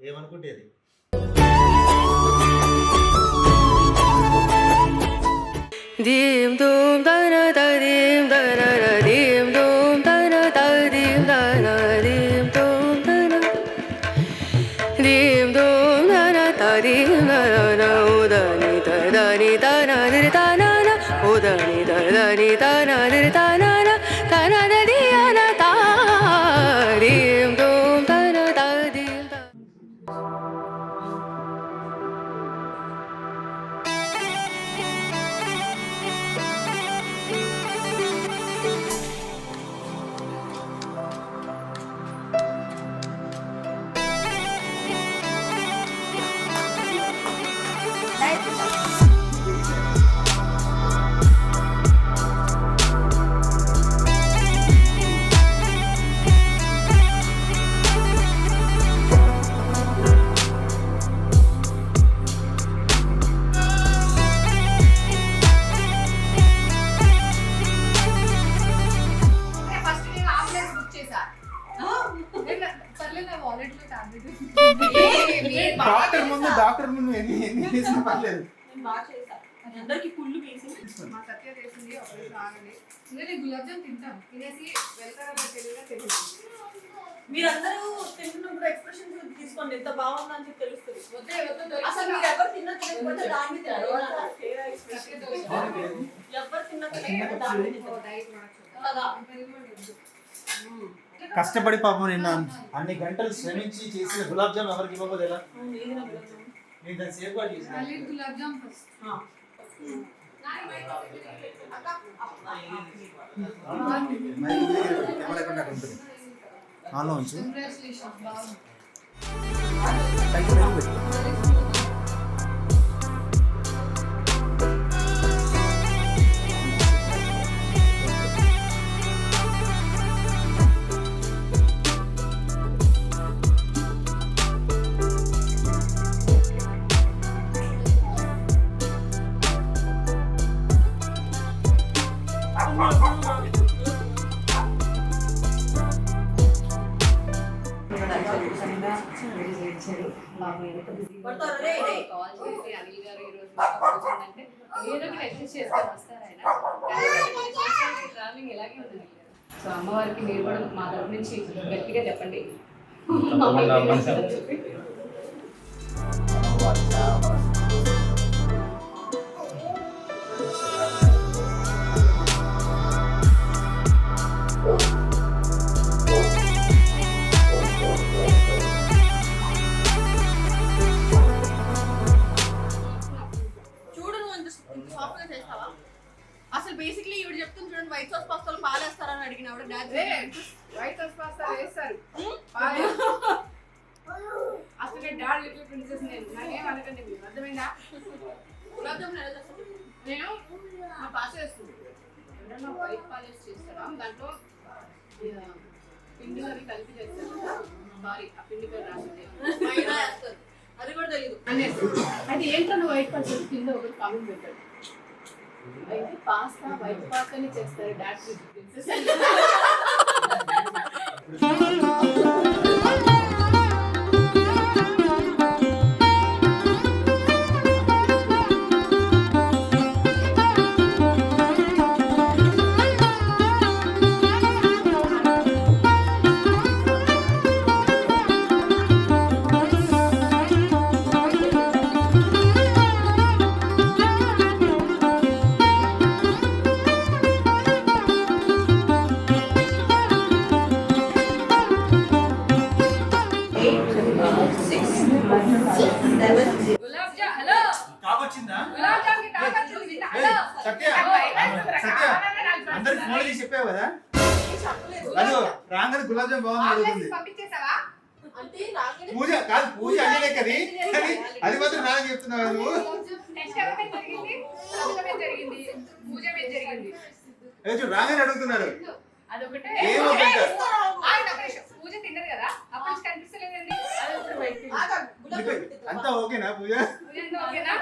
S3: ఏమనుకుంటే అది
S10: dim dum da na da dim da na na dim dum da na da dim da na dim dum da na dim dum da na da dim da na na o da ni da na ni da da na o da ni da ని తనదిరి తనన తనదది అనత దీం దూం తన తదీం త
S1: first నేను ambulance book చేశా. పర్లేదు నా wallet లో tablet
S3: doctor ముందు ఎన్ని చేసినా పర్లేదు.
S9: అందరికి పుల్లు వేసి
S1: మా సత్య చేసింది ఆపరేషన్ ఆగండి. నేను గులాబ్ జామ్ తింటాం తినేసి వెళ్తారా తెలియదా తెలియదు.
S9: మీరందరూ తింటున్నప్పుడు ఎక్స్ప్రెషన్ తీసుకోండి ఎంత బాగుందని చెప్పి తెలుస్తుంది.
S1: వద్దే వద్దు
S9: అసలు మీరు ఎవరు తిన్నా తినకపోతే దాన్ని తినరు. ఎవరు తిన్నా తినకపోతే దాన్ని తినరు.
S1: డైట్ మార్చు
S9: కదా.
S3: కష్టపడి పాపం నిన్న అన్ని గంటలు శ్రమించి చేసిన గులాబ్ జామ్ ఎవరికి ఇవ్వకపోతే ఎలా? నేను దాన్ని సేఫ్ గా చేసిన
S1: గులాబ్ జామ్ ఫస్ట్.
S3: ఆన్లో ఉంచు.
S1: కంగ్రాచులేషన్స్ బాగుంది. కాల్ చేసి అనిల్ గారు ఈ రోజు అంటే ఏదో ఒకటి అడ్జస్ట్ చేసుకొని వస్తారు ఆయన. ట్రావెలింగ్ ఇలాగే ఉంది. సో అమ్మవారికి మీరు కూడా మా తరపు నుంచి గట్టిగా చెప్పండి. చెప్పి
S9: అసలు బేసిక్లీ ఇవి చెప్తుంది చూడండి, వైట్ సాస్ పాస్తాలు పాలేస్తారని అడిగిన
S1: వైట్ సాస్ పాస్తా వేస్తారు. అసలు నేను డాడ్ లిటిల్ ప్రిన్సెస్ నేను నాకేం అనకండి మీరు అర్థమైందా?
S9: గులాబ్ జామున్ ఎలా చేస్తారు?
S1: నేను మా పాస్ చేస్తుంది ఎవరన్నా వైట్ పాలిష్ చేస్తారా దాంట్లో పిండి అవి కలిపి చేస్తారు కదా. సారీ ఆ పిండి పేరు రాసింది
S9: మైదా వేస్తారు. అది కూడా తెలియదు.
S1: అది ఏంటో వైట్ పాలిష్ కింద ఒకటి కామెంట్ పెట్టాడు. అయితే పాస్తా వైట్ పాస్తాని చేస్తారు dad princess. Gulab jamun hello
S3: కావచ్చిందా?
S1: గులాబ్ జామ్ కి తాగొచ్చింది హలో
S3: సత్య అందరికి ఫోన్ చేసి చెప్పావు కదా? అది రాగానే గులాబ్ జామ్ బాగుంది అడుగుతుంది.
S1: పంపించేసావా?
S9: అంటే నాకే
S3: పూజ కాదు, పూజ అన్ని లెక్కది కానీ అది మాత్రం నాకు చెప్తున్నావు నువ్వు.
S1: టెస్ట్ ఎవరికి జరిగింది? సంతకమే జరిగింది. పూజ మీద జరిగింది.
S3: రాగానే అడుగుతున్నారు.
S1: అదొకటే
S3: ఏమవుతుందంట?
S1: పూజ తిన్నది కదా అప్పుడు కనిపిస్తలేదండి.
S3: అంతా ఓకేనా పూజ?
S1: పూజ అంతా ఓకేనా?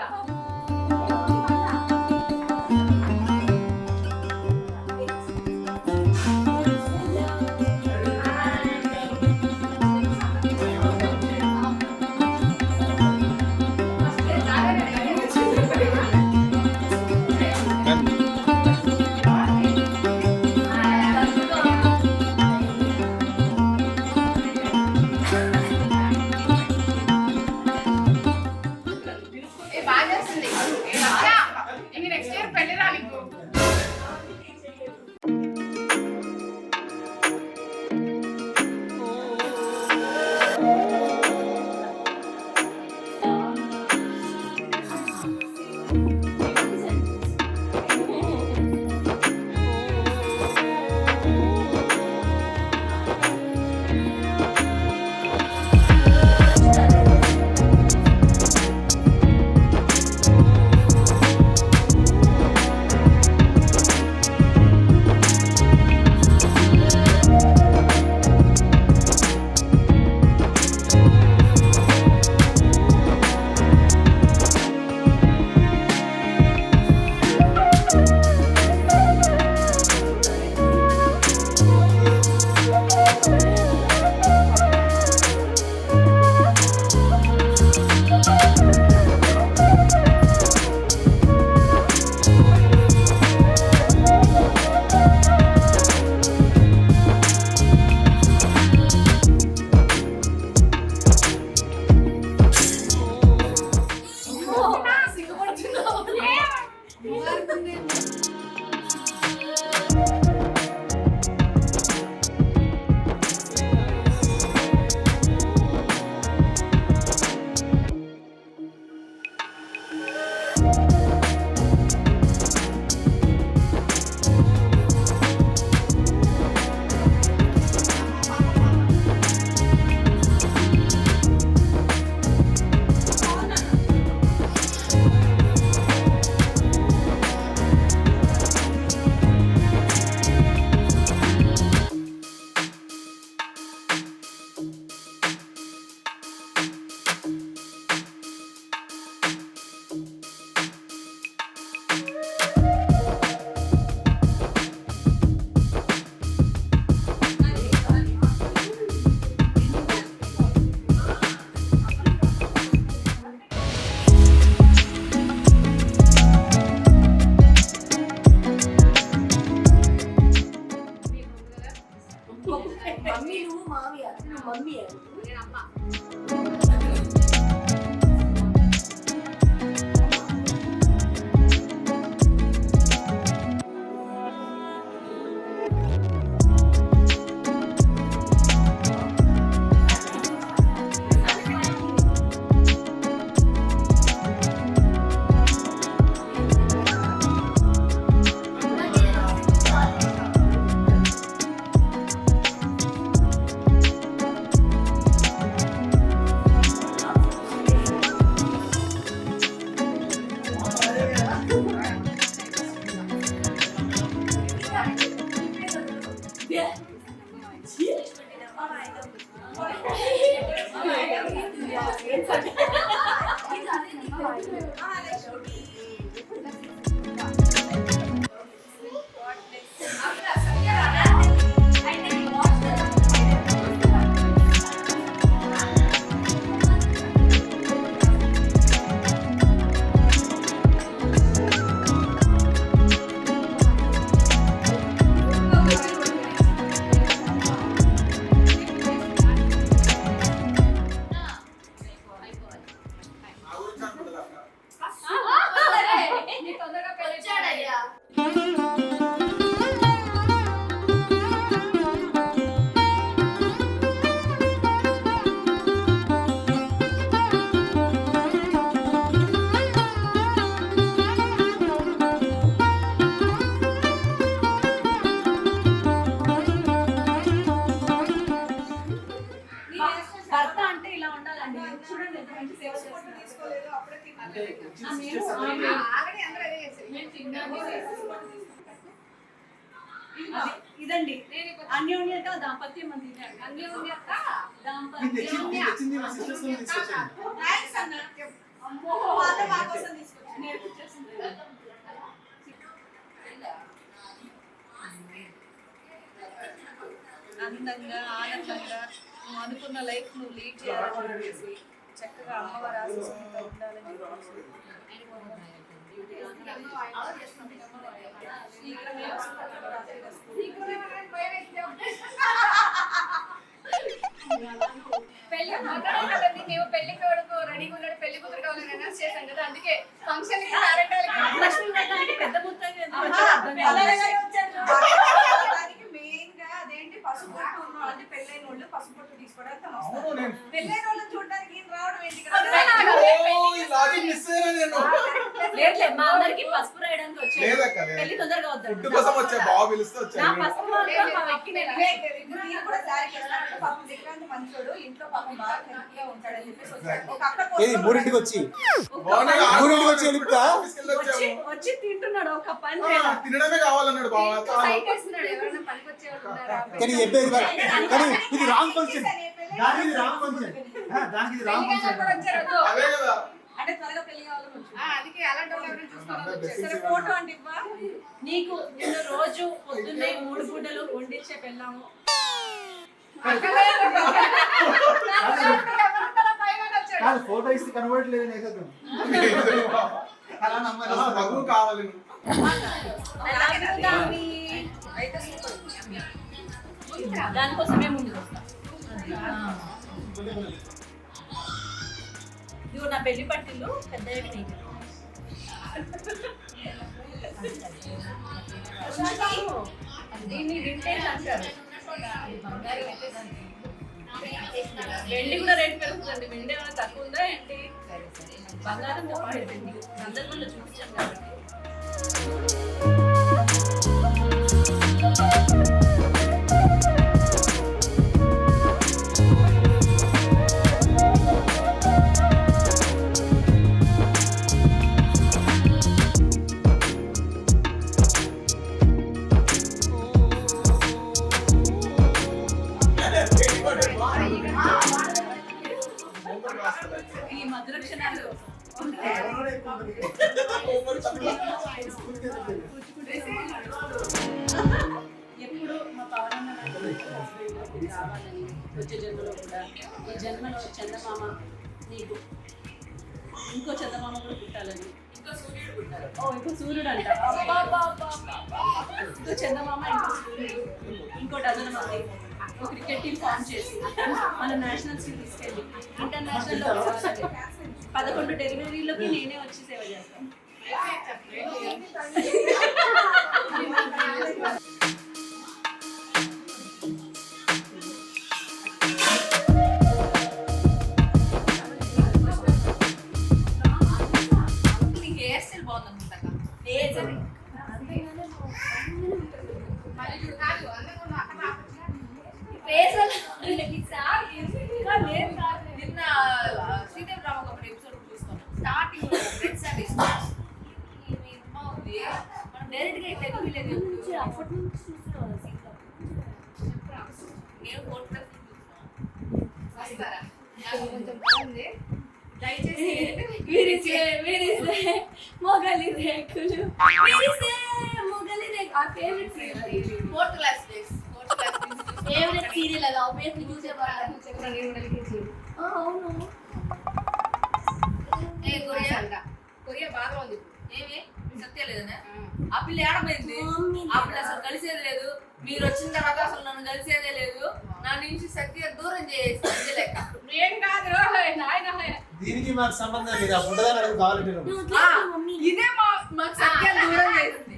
S1: బాగా మమ్మీ నువ్వు మామయ్య మమ్మీ నేను అమ్మ.
S9: భర్త అంటే ఇలా ఉండాలండి. చూడండి ఎంత మంచి సేవ చేస్తున్నారు. ఇదండి అన్యోన్యత దాంపత్యం అని అన్యోన్యత అందంగా ఆనందంగా నువ్వు అనుకున్న లైఫ్ నువ్వు లీడ్ చేయాలని చెప్పేసి చక్కగా అమ్మవారి ఆశీస్సులతో ఉండాలని
S1: మేము పెళ్లి కొడుకు రెడీగా ఉన్నాడు, పెళ్లి కూతురు కావాలని అనౌన్స్ చేశాం కదా, అందుకే ఫంక్షన్
S9: పెద్ద ముత్తైదు మెయిన్ గా అదేంటి పసుపు పొట్టు ఉన్న వాళ్ళని పెళ్ళైన వాళ్ళు పసుపు పొట్టు తీసుకోవడానికి పెళ్ళైన వాళ్ళు చూడడానికి రావడం ఏంటి
S8: లేదు మా అందరికి పసుపు రాయడానికి వచ్చారు. పెళ్లి తొందరగా వద్దాం.
S9: మంచోడు ఇంట్లో పాపం బాగా హెల్తీగా ఉంటాడని
S3: ఏది మూడింటికి వచ్చి
S9: వచ్చి తింటున్నాడు. ఒక పని
S5: తినడమే కావాలన్నాడు బావ.
S1: ఎవరైనా పనికొచ్చేవాళ్ళు ఉన్నారా?
S3: కానీ చెప్పేది కానీ ఇది రాంగ్ ఫంక్షన్. దానికి ఇది రాంగ్ ఫంక్షన్.
S5: అదే కదా.
S9: అంటే త్వరగా పెళ్లి కావాలని
S1: అందుకే అలాంటి వాళ్ళు ఎవరైనా చూసుకోవాలి.
S9: ఫోటో అంటే ఇవ్వా నీకు నిన్ను రోజు పొద్దున్నే 3 గుడ్డలు వండించే పెళ్ళాము.
S3: ఫోటో ఇస్తే కనబడలేదు అలా
S5: మగు కావాలి.
S9: దానికోసమే ముందుకు వస్తాం. ఇదిగో నా పెళ్లి పట్టిల్లు పెద్ద దీన్ని వింటేజ్ అంటారు. వెండి కూడా రేట్ పెరుగుతుందండి. వెండి ఏమైనా తక్కువ ఉందా ఏంటి? బంగారం తప్పండి. సందర్భంలో చూపించాం కాబట్టి ఈ మధుర క్షణాలు ఎప్పుడు మా పవనన్న రావాలని వచ్చే జన్మలో కూడా ఈ జన్మలో చందమామ నీకు ఇంకో చందమామ కూడా పుట్టాలని ఇంకో సూర్యుడు పుట్టాలి. ఇంకో సూర్యుడు అంట. ఇంకో చందమామ ఇంకో సూర్యుడు ఇంకో డజన్ మంది ఒక క్రికెట్ టీం ఫామ్ చేసి మన నేషనల్స్కి తీసుకెళ్ళి ఇంటర్నేషనల్లో 11 డెలివరీలోకి నేనే వచ్చి సేవ చేస్తాను.
S10: హెయిర్ స్టైల్ బాగుందనుకుంటా. నిన్న శ్రీదేవి రామకపూడి ఎపిసోడ్ చూస్తాను. స్టార్టింగ్ రెడ్ శారీస్ బాగుంది. మనం డైరెక్ట్ గా ఇట్లా వెళ్ళలేదు. నేను ఫోర్త్ క్లాస్ వస్తారా కొంచెం బాగుంది. దయచేసి మొగలి రేకులు మొగలి రేకు ఆ favourite serial. Fourth class favourite serial అది ఆబ్వియస్లీ చూసేవాళ్ళం. అవును. కొరియా బాగా ఉంది. ఏమి సత్య లేదనే ఆ పిల్ల ఏడమైంది. ఆ పిల్ల అసలు కలిసేది లేదు. మీరు వచ్చిన తర్వాత అసలు నన్ను కలిసేదే లేదు. నా నుంచి సత్య దూరం చేసి లెక్క ఏం కాదు.
S3: దీనికి మాకు సంబంధం లేదు. ఆ పుట్టదాన్ని అడుగు కావాలంటే
S10: ఇదే మాకు సత్య దూరం చేసింది.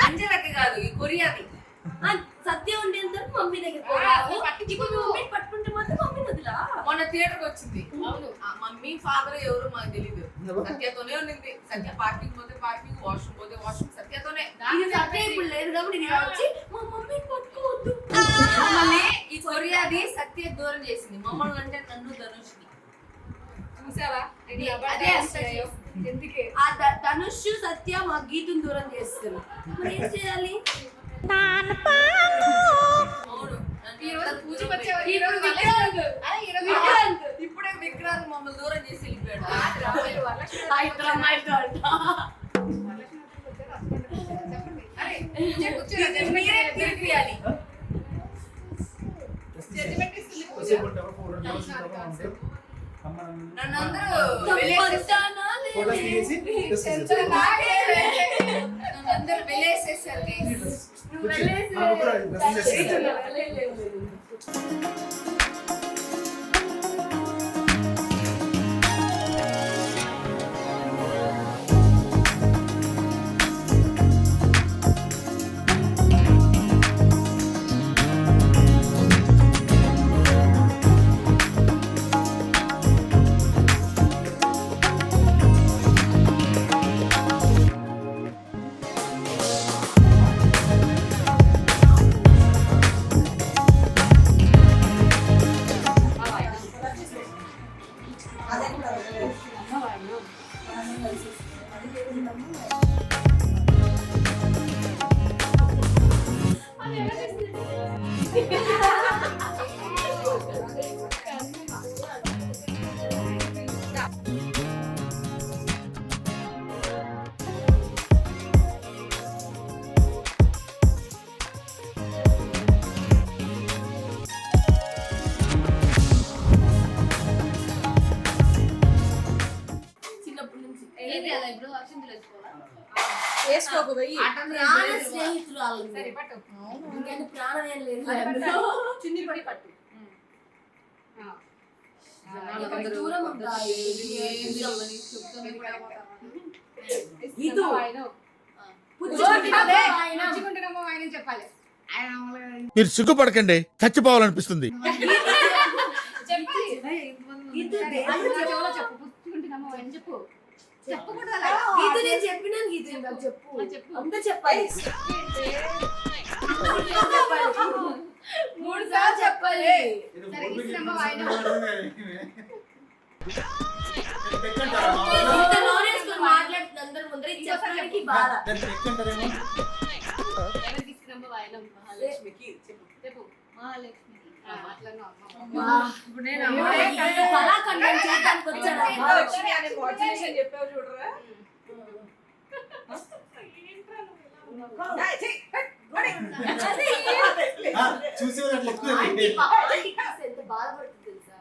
S10: అంజలకి కాదు, ఈ కొరియాది. సత్య ఉండేంత మమ్మీ దగ్గర పట్టుకుంటే మాత్రం మమ్మీ వదిలా. మొన్న థియేటర్కి వచ్చింది. అవును, మమ్మీ ఫాదర్ ఎవరు మాకు తెలీదు. సత్యతోనే ఉండింది. సత్య పార్కింగ్ పోతే పార్కింగ్, వాష్రూమ్ పోతే వాష్రూమ్ సత్యతోనే. సత్య ఇప్పుడు లేదు కాబట్టి నేను వచ్చి మా మమ్మీ పట్టుకోవద్దు. మమ్మల్ని ఈ కొరియాది సత్య దూరం చేసింది. మమ్మల్ని అంటే నన్ను ధనుష్ని చూసావా? అదే ఎందుకే ఆ ధనుష్ సత్య మా గీతుని దూరం చేస్తారు. మరి ఏం చేయాలి? ఇప్పుడే విక్రాంత్ మమ్మల్ని దూరం చేసి వెళ్ళిపోయాడు. మీరే తిరిగియాలి. నన్ను అందరూ వెళ్ళేసేసారు.
S4: మీరు సిగ్గుపడకండి, చచ్చిపోవాలనిపిస్తుంది.
S10: మూడు సార్లు చెప్పాలి. మాట్లాడుతుంది అందరి ముందర చెప్పడానికి బాధ.
S9: చెప్పావు చూడరా.
S3: చూసే
S10: ఎంత బాధపడుతుంది తెలుసా.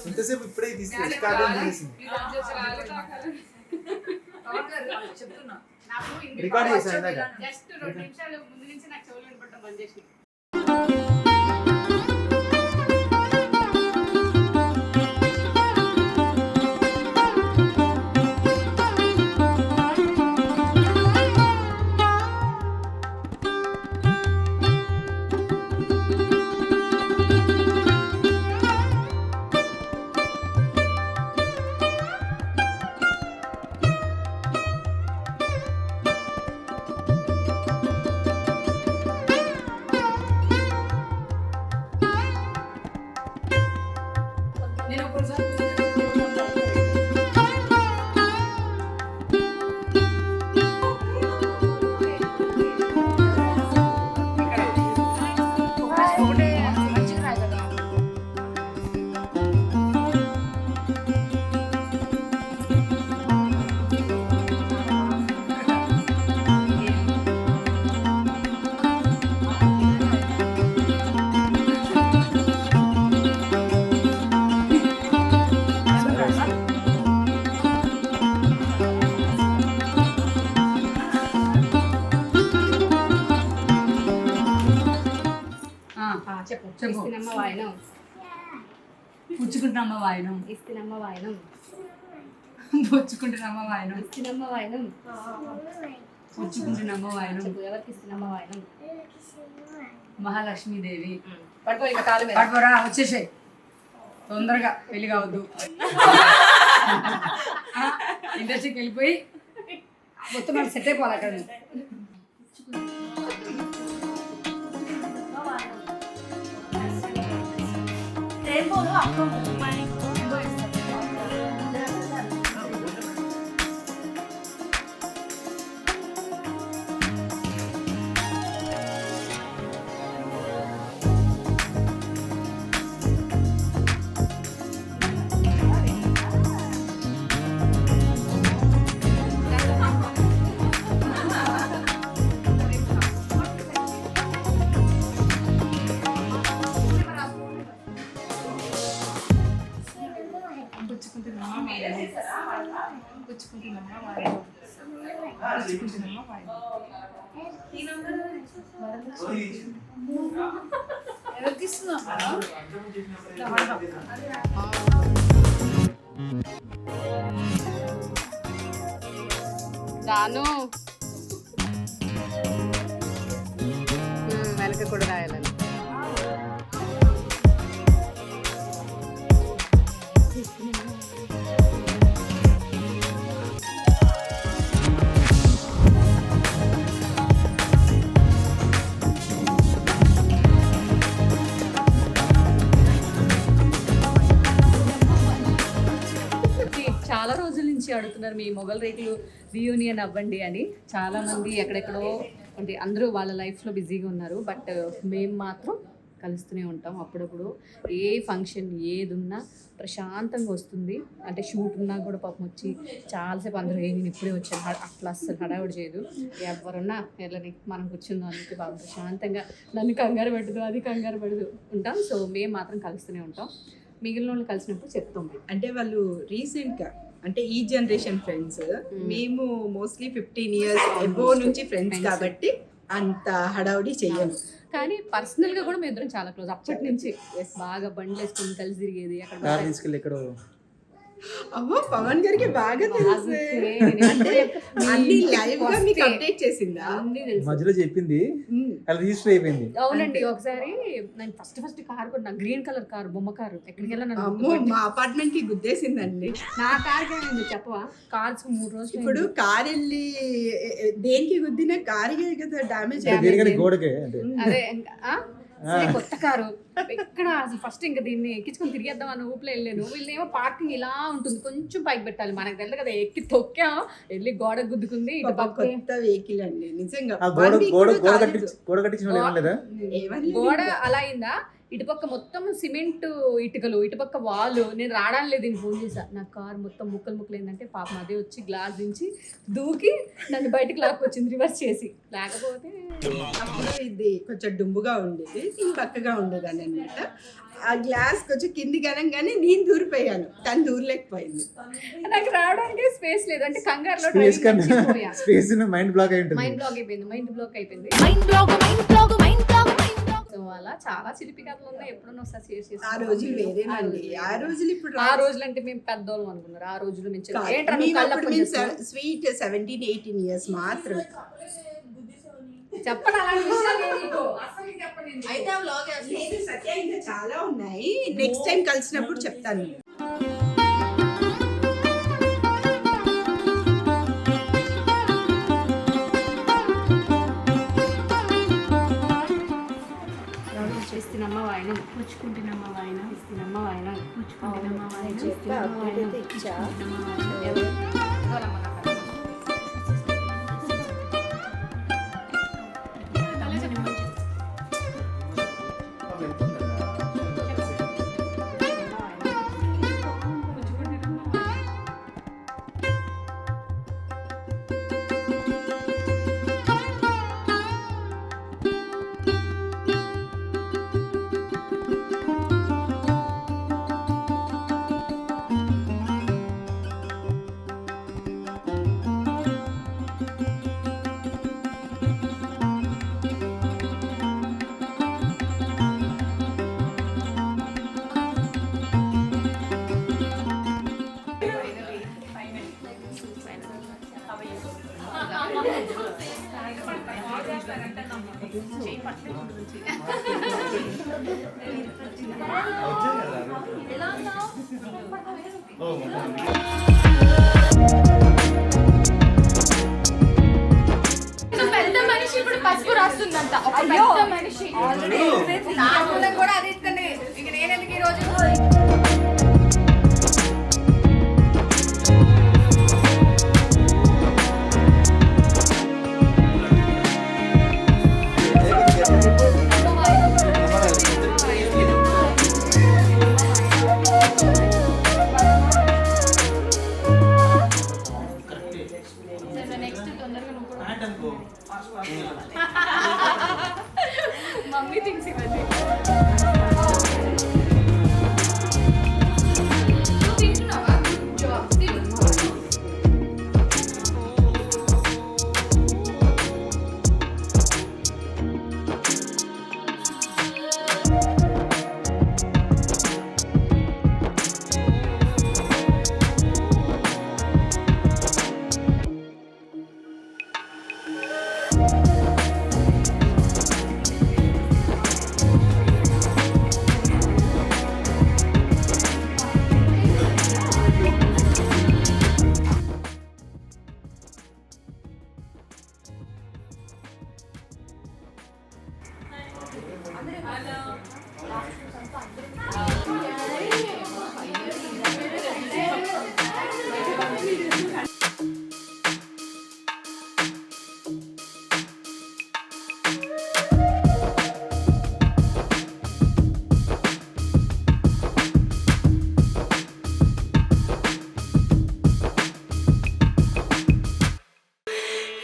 S3: ఇంతసేపు ఇప్పుడే తీసుకెళ్ళి
S1: చెప్తున్నా
S3: రికార్డ్ చేశాను
S1: జస్ట్ 2 నిమిషాలు ముందు నుంచి నాకు చెవులు వినపడటం బంద్ చేసి చెప్పు ఇస్తున్నమ్మ వాయనం
S9: పుచ్చుకుంటున్నమ్మ వాయనం
S1: ఇస్తున్నమ్మ వాయనం
S9: పుచ్చుకుంటున్నమ్మ వాయనం
S1: ఇస్తున్నమ్మ వాయనం
S9: పుచ్చుకుంటున్నమ్మ వాయనం
S1: చెప్పు ఎవరికి ఇస్తున్నమ్మ వాయనం
S9: మహాలక్ష్మీదేవి
S1: పట్టుకో ఇంకా కాలు మీద
S9: పట్టుకోరా వచ్చేసాయి తొందరగా పెళ్లి కావద్దు ఇండస్ట్రీకి వెళ్ళిపోయి మొత్తం మనం సెట్ అయిపోవాలి అక్కడ
S1: దాను వెనక కూడా రాయాలని చాలా రోజుల నుంచి అడుగుతున్నారు మీ మొగల్ రేకులు రీయూనియన్ అవ్వండి అని. చాలా మంది ఎక్కడెక్కడో అంటే అందరూ వాళ్ళ లైఫ్లో బిజీగా ఉన్నారు. బట్ మేము మాత్రం కలుస్తూనే ఉంటాం అప్పుడప్పుడు. ఏ ఫంక్షన్ ఏది ఉన్నా ప్రశాంతంగా వస్తుంది. అంటే షూట్ ఉన్నా కూడా పాపం వచ్చి చాలాసేపు అందరూ నేను ఇప్పుడే వచ్చాను అట్లా అస్సలు హడావుడి చేయదు. ఎవరున్నా వెళ్ళని మనం కూర్చుందాం అందుకే బాగా ప్రశాంతంగా నన్ను కంగారు పెట్టదు అది కంగారు పెడదు ఉంటాం. సో మేము మాత్రం కలుస్తూనే ఉంటాం. మిగిలిన వాళ్ళు కలిసినప్పుడు చెప్తాం.
S11: అంటే వాళ్ళు రీసెంట్గా అంటే ఈ జనరేషన్ ఫ్రెండ్స్, మేము మోస్ట్లీ 15 years ఎబో నుంచి ఫ్రెండ్స్ కాబట్టి అంత హడావుడి చెయ్యను.
S1: కానీ పర్సనల్ గా కూడా మేము ఇద్దరం చాలా క్లోజ్ అప్పటి నుంచి. బాగా బండ్లు వేసుకొని కలిసి తిరిగేది అక్కడ
S3: తీసుకెళ్ళి ఎక్కడో.
S11: అమ్మో పవన్ గారికి బాగా తెలుసు. అంటే అన్ని లైవ్ గా మీకు అప్డేట్ చేసిందా?
S3: మధ్యలో చెప్పింది అలా రిజిస్టర్ అయిపోయింది.
S1: అవునండి. ఒకసారి నేను ఫస్ట్ కార్ కొన్నా, గ్రీన్ కలర్ కార్, బొమ్మ కారు. ఎక్కడికి వెళ్ళాను
S11: మా అపార్ట్మెంట్ కి గుద్దేసిందండి.
S1: నా కార్ ఏమైంది చెప్పవా? కార్స్ 3 రోజులు
S11: ఇప్పుడు కార్ వెళ్ళి దేనికి గుద్దిన కారుకే కదా డ్యామేజ్
S3: గోడకే.
S1: అదే కొత్త కారు ఎక్కడ అసలు ఫస్ట్ ఇంకా దీన్ని ఎక్కించుకొని తిరిగేద్దాం అన్న ఊపిలో వెళ్ళాను. వీళ్ళేమో పార్కింగ్ ఇలా ఉంటుంది, కొంచెం పైకి పెట్టాలి. మనకు తెలియదు కదా, ఎక్కి తొక్కాం, వెళ్ళి గోడ గుద్దుకుంది.
S11: కొత్త వెహికల్ అండి నిజంగా.
S1: గోడ అలా అయిందా? ఇటుపక్క మొత్తం సిమెంట్ ఇటుకలు, ఇటుపక్క వాలు. నేను రావడం లేదు, నేను ఫోన్ చేశా. నా కార్ మొత్తం ముక్కలు ఏంటంటే పాపం అదే వచ్చి గ్లాస్ దించి దూకి నన్ను బయటకు లాక్కొచ్చింది రివర్స్ చేసి. లేకపోతే
S11: అప్పుడు ఇది కొంచెం డుంబుగా ఉండేది, నేను పక్కగా ఉండేదాన్ని అనమాట. ఆ గ్లాస్ కొంచెం కిందికి అనగానే నేను దూరిపోయాను, తను దూరలేకపోయింది.
S1: నాకు రావడానికి స్పేస్ లేదు, అంటే కంగారులో
S3: స్పేస్ కన్నా స్పేస్ మైండ్ బ్లాక్ అయి ఉంటుంది.
S1: మైండ్ బ్లాక్ అయిపోయింది. సో అలా చాలా చిలిపి కథలు ఉన్నాయి. ఎప్పుడన్నా ఒకసారి షేర్ చేసి
S11: ఆ రోజులు వేరేనండి, ఆ రోజులు ఇప్పుడు
S1: ఆ రోజులు అంటే మేము పెద్దోళ్ళం అనుకున్నారు. ఆ రోజులు నుంచి
S11: స్వీట్ 17-18 ఇయర్స్ మాత్రమే.
S1: చెప్పండి అలాంటి విషయాలు నీకు. అసలు చెప్పండి.
S10: అయితే ఆ vlog
S11: లేదు సత్య, ఇంకా చాలా ఉన్నాయి, నెక్స్ట్ టైం కలిసినప్పుడు చెప్తాను.
S1: ఇస్తున్నమ్మ వాయనం పుచ్చుకుంటున్నమ్మ వాయనం ఇస్తున్నమ్మ వాయనం పుచ్చుకుంటున్నమ్మ వాయనం ఇస్తున్నమ్మ వాయనం పెద్ద మనిషి ఇప్పుడు పసుపు రాస్తుందంట. ఒక పెద్ద మనిషి కూడా అది ఇస్తుంది. ఇక నేనెందుకు ఈ రోజు మమ్మీ థింగ్స్ ఇవన్నీ. తింటున్నావా?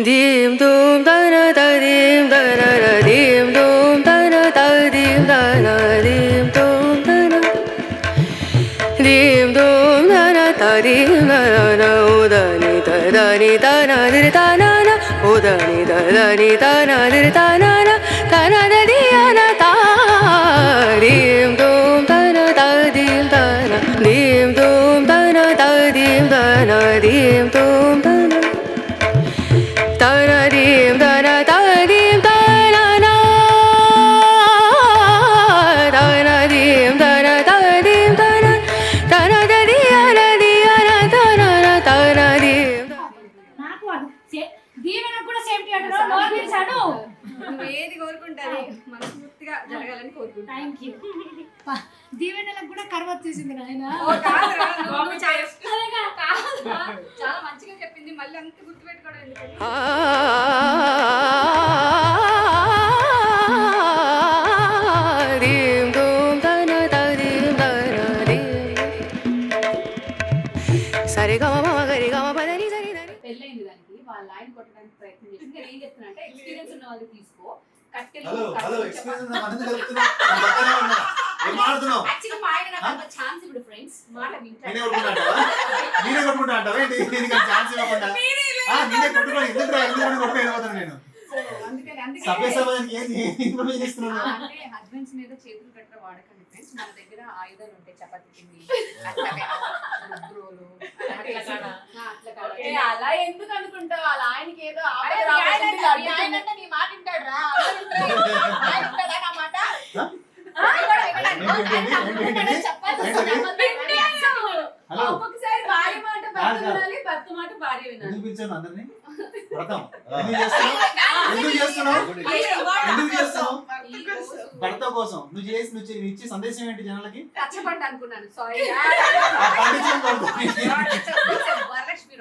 S10: Dim dum da na da dim da na na dim dum da na da dim da na dim dum da na dim dum da na da dim da na o da ni da na di da na na o da ni da ni da na di da na na da di na da dim dum da na da dim da na dim dum da na da dim da na dim dum da na Tanadim dana tanadim dana na Tanadim dana tanadim dana Tanadiyana diyana tanana tanadim
S8: నాకు దీవెన కూడా same theatre లో చేశాడు.
S1: నువ్వు ఏది కోరుకుంటావు మనస్ఫూర్తిగా జరగాలని కోరుకుంటా.
S8: Thank you. దీవెనలకు కూడా కర్వ వచ్చేసింది నాయన.
S1: చాలా మంచిగా చెప్పింది, మళ్ళీ అంత గుర్తుపెట్టుకోవడం ఎందుకు?
S10: dim dum dana tadim dana dim Sare gama ma gari gama padani sari
S1: పెళ్ళైంది దానికి, వాళ్ళ వాళ్ళ ఆయన కొట్టడానికి ప్రయత్నం చేసింది. నేను ఏం చెప్తున్నా అంటే ఎక్స్పీరియన్స్ ఉన్న వాళ్ళు తీసుకో, కట్టెలు యాక్చువల్లీ మా ఆయన నాకు ఛాన్స్ ఇప్పుడు ఫ్రెండ్స్ మాట వింటాడు. అంటే హస్బెండ్స్ మీద చేతులు కట్టర వాడకండి ఫ్రెండ్స్. మన దగ్గర ఆయుధాలు ఉంటాయి, చపాతీ పిండి, రుద్రోలు,
S10: అలా ఎందుకు అనుకుంటావు? అలా ఆయనకి ఏదో
S1: నీ మాట వింటాడు రా.
S10: ఒక్కొక్కసారి భార్య మాట భర్త వినాలి, భర్త మాట భార్య వినాలి.
S3: భర్త కోసం నువ్వు ఇచ్చే సందేశం ఏంటి జనాలకి?
S1: కచ్చపడ్డా అనుకున్నాను, సారీ. వరలక్ష్మి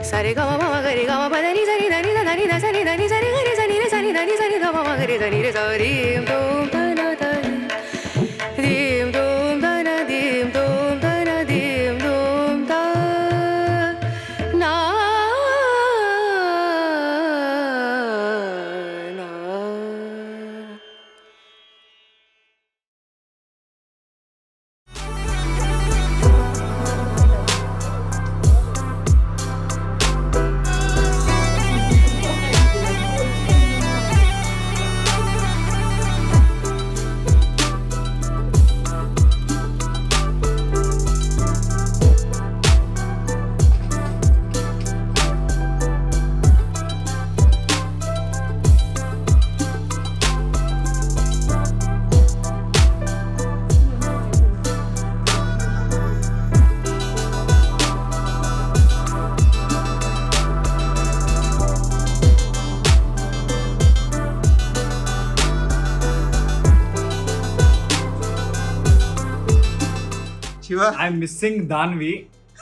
S10: సరి గమ మమ గరి గమ పదని సరి దని దని సరి దని సరి గరి సని సని దని సని గమ మమ గరి దని సరి దోం తన తని దీం దోం తన దీం దోం తన దీం దోం త నా నా
S12: ఐఎమ్ మిస్సింగ్ దాన్వి.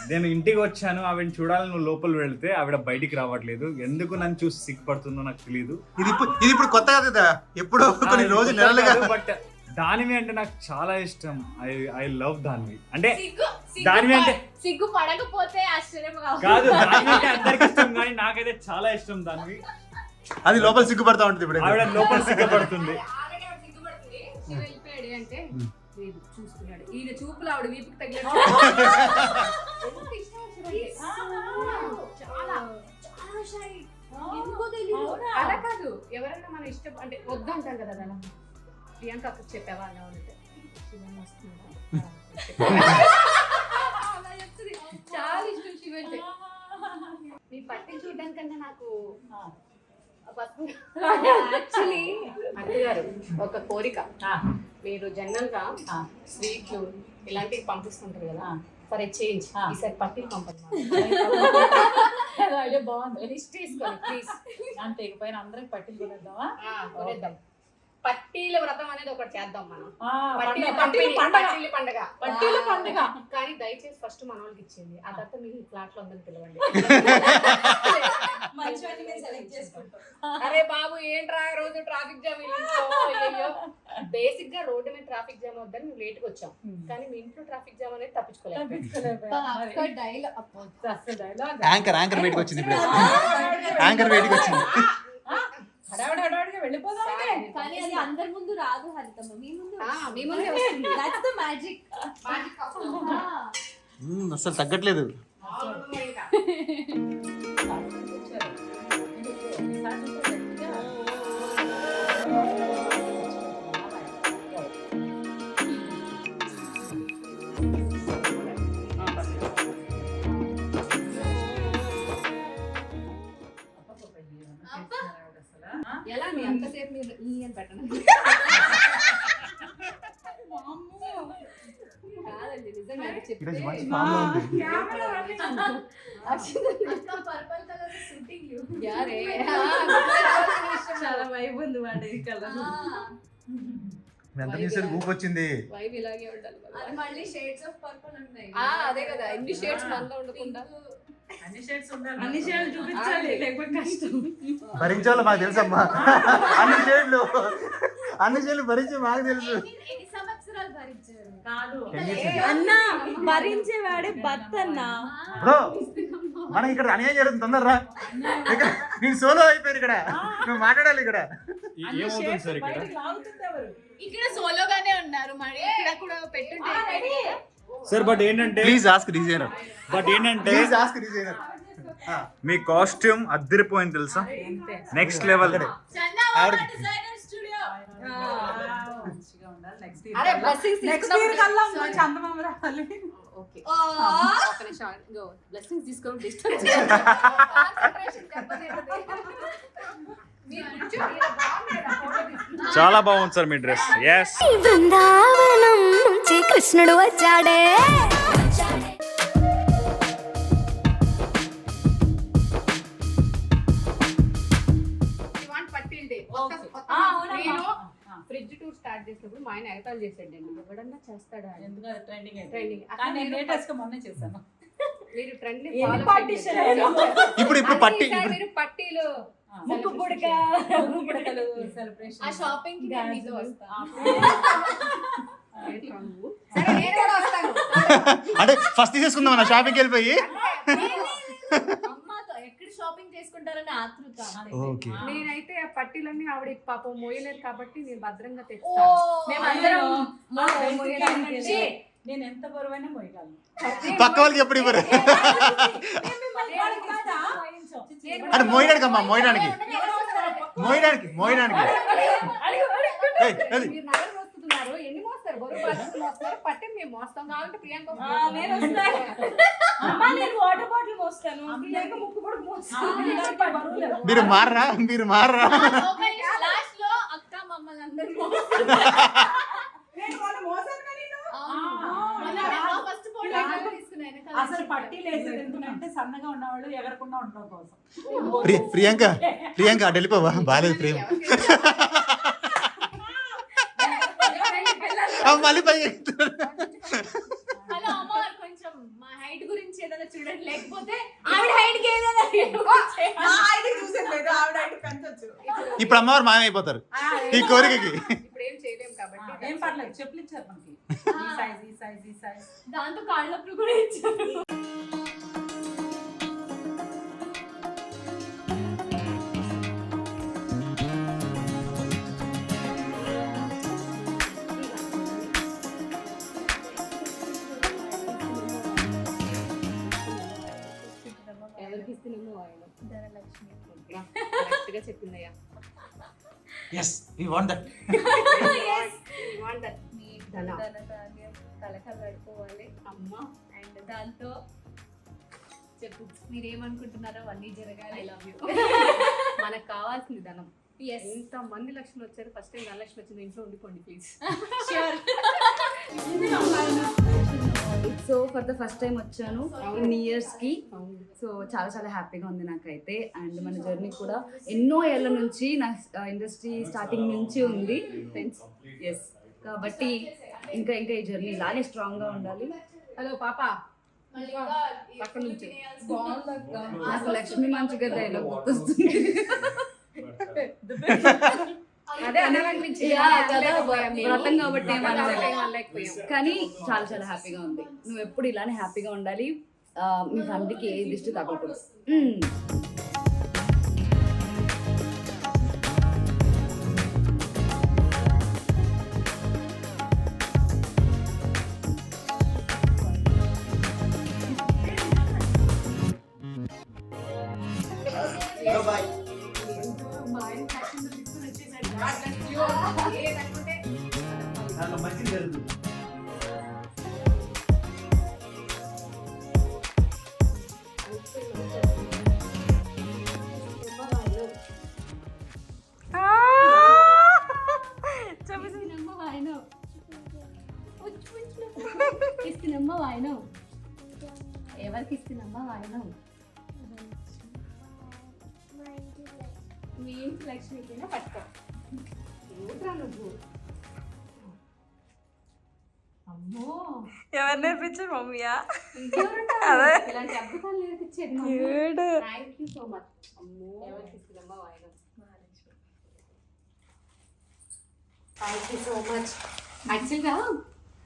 S12: నేను ఇంటికి వచ్చాను, ఆవిడ చూడాలని నువ్వు లోపల వెళ్తే ఆవిడ బయటికి రావట్లేదు. ఎందుకు నన్ను చూసి సిగ్గుపడుతుందో నాకు తెలియదు.
S3: ఇది ఇప్పుడు కొత్త కదా, ఎప్పుడో కొన్ని రోజులు నెలలుగా.
S12: బట్ దానివి అంటే నాకు చాలా ఇష్టం. I love Danvi. అంటే దానివి అంటే
S1: సిగ్గు పడకపోతే ఆశ్చర్యం
S12: కాదు, దానివి అంటే అందరికి ఇష్టం, కానీ నాకైతే చాలా ఇష్టం దాన్వి.
S3: అది లోపల సిగ్గుపడతా ఉంటుంది. ఇప్పుడు
S12: ఆవిడ లోపల సిగ్గుపడుతుంది.
S1: వెళ్ళిపోయాడు అంటే చూసుకున్నాడు, ఈయన చూపులు ఆవిడ వీపుకి తగిలాడు. అలా కాదు, ఎవరైనా మన ఇష్టం అంటే వద్దు అంటాం కదా. అలా ప్రియాంక అక్కడ చెప్పావా అలా ఉంటే చాలా ఇష్టం శివ అంటే. మీ పట్టి చూడడానికన్నా నాకు యాక్చువల్లీ అత్తగారు ఒక కోరిక, మీరు జనరల్ గా స్వీట్లు ఇలాంటివి పంపిస్తుంటారు కదా, ఫర్ ఎ చేంజ్ ఈసారి పట్టీలు పంపండి. బాగుంది, లిస్ట్ తీసుకోండి ప్లీజ్.
S9: అంతే, పైన అందరికి పట్టీలు కొనేద్దామా?
S1: కొనేద్దాం. పట్టీల వ్రతం అనేది ఒకటి చేద్దాం మనం.
S9: పట్టీల పండుగ.
S1: కానీ దయచేసి ఫస్ట్ మన వాళ్ళకి ఇచ్చేయండి, ఆ తర్వాత మీరు ఫ్లాట్ లో అందరిని పిలవండి. అరే బాబు ఏంట్రా రోజు ట్రాఫిక్ జామ్ అయ్యో. బేసిక్ గా రోడ్డు మీద ట్రాఫిక్ జామ్ వద్దని మేము లేట్ గా వచ్చాం, కానీ మీ ఇంట్లో ట్రాఫిక్ జామ్ అనేది తప్పించుకోలేదు.
S3: యాంకర్ బయటకు వచ్చింది. ఇప్పుడు యాంకర్ బయటకు వచ్చింది.
S9: హడావిడిగా వెళ్ళిపోదాం.
S10: కానీ అది అందరి ముందు రాదు హరితమ్మ, మీ ముందు
S1: వస్తుంది.
S10: That's the magic.
S3: అసలు తగ్గట్లేదు.
S1: ఎలా మీ అంతసేపు మీరు ఈ అని పెట్టండి. కాదండి నిజంగా చెప్తే పర్పల్ కలర్ షూటింగ్ యారే
S9: చాలా వైబ్ ఉంది మాట ఈ కలర్.
S3: ఎంత చూసారు ఊపు వచ్చింది.
S1: వైబ్ ఇలాగే ఉండాలి కదా.
S10: అది మళ్ళీ షేడ్స్ ఆఫ్ పర్పుల్ ఉన్నాయి.
S1: అదే కదా, ఎన్ని షేడ్స్ మనలో ఉండకుండా
S9: అన్ని షేడ్స్ ఉండాలి, అన్ని షేడ్లు చూపించాలి, లేకపోతే కష్టం.
S3: భరించాలో మాకు తెలుసమ్మా. అన్ని షేడ్లు భరించి మాకు తెలుసు.
S10: ఎన్ని సంవత్సరాలు భరించారు?
S9: కాదు
S8: అన్న భరించేవాడే భర్త అన్న.
S3: బ్రో మనం ఇక్కడ అన్యాయం జరుగుతుంది, తొందరరా. నేను సోలో అయిపోయాను ఇక్కడ, నువ్వు మాట్లాడాలి ఇక్కడ.
S12: ఏమవుతుంది సార్ ఇక్కడ?
S10: ఇక్కడ సోలోగానే ఉన్నారు, మరి ఇక్కడ కూడా పెట్టుంటే.
S12: సార్ బట్ ఏంటంటే
S3: ప్లీజ్ ఆస్క్ డిజైనర్.
S12: మీ కాస్ట్యూమ్ అద్దరిపోయింది తెలుసా, నెక్స్ట్ లెవెల్.
S10: Designer studio.
S1: అరే బ్లెస్సింగ్స్
S9: చందమామ రావాలి.
S1: ఓకే ఒక నిమిషం గో. బ్లెస్సింగ్స్ తీసుకోవడం డిస్టర్బ్ చేయాలి. కాన్సంట్రేషన్ దెబ్బతింటది. మీరు కూర్చోండి, ఇలా బాగుంది కదా ఫోటో తీసుకుంటా.
S12: చాలా బాగుంది సార్ మీ డ్రెస్. ఎస్
S6: బృందావనం నుంచి కృష్ణుడు వచ్చాడే.
S1: You want పట్టిల్ డే. నేను ఫ్రిడ్జ్ టూర్ స్టార్ట్ చేసినప్పుడు మా ఆయన ఎగతాలు చేసాడు అండి. ఎవడన్నా చేస్తాడా
S9: ఎందుకు ట్రెండింగ్ అయితే.
S1: ట్రెండింగ్.
S9: కానీ నేను లేటెస్ట్ గా మొన్నే చేశాను.
S1: మీరు ట్రెండ్
S3: ఇప్పుడు పట్టి
S1: మీరు పట్టీలు
S8: ముక్కు పుడక
S9: సెలబ్రేషన్.
S10: ఆ షాపింగ్ కి నేను మీతో వస్తా.
S1: సరే నేను కూడా వస్తాను.
S3: అంటే ఫస్ట్ తీసుకుందాం నా షాపింగ్కి వెళ్ళిపోయి.
S10: అమ్మతో ఎక్కడ షాపింగ్ చేసుకుంటారని ఆతృత.
S3: ఓకే.
S1: నేనైతే ఆ పట్టీలన్నీ ఆవిడ పాపం మోయలేదు కాబట్టి నేను భద్రంగా
S10: ఓ,
S1: తెస్తాను.
S8: మేమందరం
S9: నుంచి నేను ఎంత బరువైనా మోయగలను.
S3: పక్క వాళ్ళకి ఎప్పుడు ఇవ్వరు. అంటే మోయడానికి అమ్మా, మోయడానికి. ఏయ్, అది.
S1: మీరు నగలు మోస్తున్నారు, ఎన్ని మోస్తారు? బరువు బాధ్యతలు మోస్తారు, పట్టి మేము మోస్తాం. కావాలంటే ప్రియాంక
S8: నేను వస్తాను. అమ్మా నేను వాటర్ బాటిల్ మోస్తాను, ప్రియాంక ముక్కు పుడక మోస్తాను.
S3: మీరు మారరా.
S10: లాస్ట్ లో అక్క మమ్మల్ని అందరూ ఫస్ట్ ఫోటో తీసుకున్నాను.
S9: అసలు పట్టీ లేదు ఎందుకంటే సన్నగా ఉన్నవాళ్ళు ఎగరకుండా ఉండడం కోసం.
S3: ప్రియాంక అటు వెళ్ళిపోవా, బాలేదు ప్రేమ. మళ్ళీ పై
S10: హలో అమ్మవారు, కొంచెం మా హైట్ గురించి ఏదైనా చూడండి, లేకపోతే ఆవిడ హైట్ కి ఏదైనా
S3: ఇప్పుడు అమ్మవారు మాయమైపోతారు ఈ కోరికకి.
S1: ఇప్పుడు ఏం చేయలేం కాబట్టి
S9: ఏం పర్లేదు, చెప్పులు ఇచ్చారు మనకి. ఈ సైజ్
S10: దాంతో కాళ్ళప్పుడు కూడా ఇచ్చారు.
S1: ఎవరికి ఇస్తున్నామో ఆయన
S10: ధనలక్ష్మి.
S1: కరెక్ట్ గా చెప్పిందయ్యా.
S3: yes we want that.
S1: We want that. ధన.
S10: ధనధాన్యం కలకలాడుకోవాలి
S1: అమ్మ
S10: అండ్ దాంతో చెప్పు మీరేమనుకుంటున్నారో అన్నీ జరగాలి.
S1: I love you. మనకు కావాల్సింది ధనం. ఎంత మంది లక్ష్మి వచ్చారు, ఫస్ట్ టైం ధనలక్ష్మి వచ్చింది. ఇంట్లో ఉండిపోండి please.
S13: So for the first time వచ్చాను ఇన్ని ఇయర్స్కి. సో చాలా చాలా హ్యాపీగా ఉంది నాకైతే. అండ్ మన జర్నీ కూడా ఎన్నో ఏళ్ళ నుంచి, నా ఇండస్ట్రీ స్టార్టింగ్ నుంచి ఉంది ఫ్రెండ్స్. ఎస్, కాబట్టి ఇంకా ఈ జర్నీ ఇలానే స్ట్రాంగ్గా ఉండాలి.
S1: హలో పాప పక్క నుంచి
S13: నాకు లక్ష్మీ మంచిగా డైలాగ్ గుర్తొస్తుంది.
S1: అదే అనాలనిపించింది
S13: వ్రతం కాబట్టి
S1: ఏమనలేకపోయాం.
S13: కానీ చాలా చాలా హ్యాపీగా ఉంది. నువ్వు ఎప్పుడు ఇలానే హ్యాపీగా ఉండాలి. మీ ఫ్యామిలీకి ఏ దిష్టి తగ్గకూడదు.
S3: మంచిది జరుగుతుంది.
S10: ఇస్తున్నమ్మ వాయనం. ఎవరికి ఇస్తున్నమ్మ వాయనం? మీ ఇంటి లక్ష్మికైనా పట్టుకో.
S1: నువ్వు
S10: ఎవరు నేర్పించారు మమ్మీయా?
S1: ఇంకెవరుంటారు ఇలాంటి అద్భుతాలు నేర్పించేది? Thank you so much. అమ్మో ఎవరికి ఇస్తుందమ్మా వాయిదా? Thank you so much. యాక్చువల్గా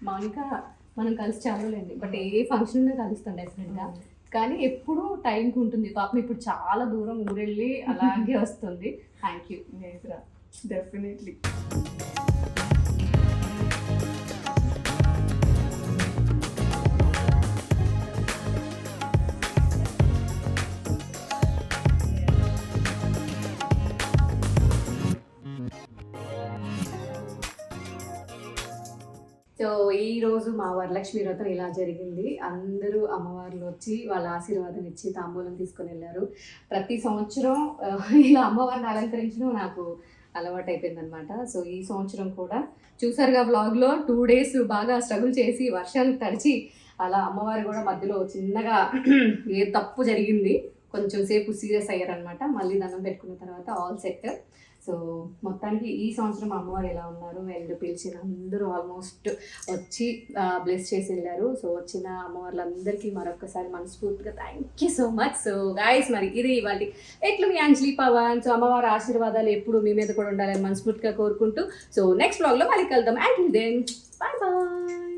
S1: మౌనిక మనం కలిసి చదవలేండి, బట్ ఏ ఫంక్షన్లో కలుస్తాం డెఫినెట్గా, కానీ ఎప్పుడు టైంకి ఉంటుంది. పాపం ఇప్పుడు చాలా దూరం ఊరెళ్ళి అలాగే వస్తుంది. Thank you.
S13: డెఫినెట్లీ.
S1: సో ఈ రోజు మా వరలక్ష్మి వ్రతం ఇలా జరిగింది. అందరూ అమ్మవార్లు వచ్చి వాళ్ళ ఆశీర్వాదం ఇచ్చి తాంబూలం తీసుకొని వెళ్ళారు. ప్రతి సంవత్సరం ఇలా అమ్మవారిని అలంకరించడం నాకు అలవాటు అయిపోయింది అనమాట. సో ఈ సంవత్సరం కూడా చూసారుగా వ్లాగ్లో 2 days బాగా స్ట్రగుల్ చేసి వర్షానికి తడిచి అలా అమ్మవారు కూడా మధ్యలో చిన్నగా ఏ తప్పు జరిగింది, కొంచెం సేపు సీరియస్ అయ్యారనమాట. మళ్ళీ దండం పెట్టుకున్న తర్వాత ఆల్ సెట్. సో మొత్తానికి ఈ సంవత్సరం అమ్మవారు ఎలా ఉన్నారు అండ్ పిలిచిన అందరూ ఆల్మోస్ట్ వచ్చి బ్లెస్ చేసి వెళ్ళారు. సో వచ్చిన అమ్మవార్లందరికీ మరొకసారి మనస్ఫూర్తిగా thank you so much. So guys, మరి ఇది ఇవాళ ఎట్లు మీ అంజలి పవన్. సో అమ్మవారి ఆశీర్వాదాలు ఎప్పుడు మీ మీద కూడా ఉండాలని మనస్ఫూర్తిగా కోరుకుంటూ, సో నెక్స్ట్ వ్లాగ్లో మళ్ళీ కలుద్దాం. And then bye bye.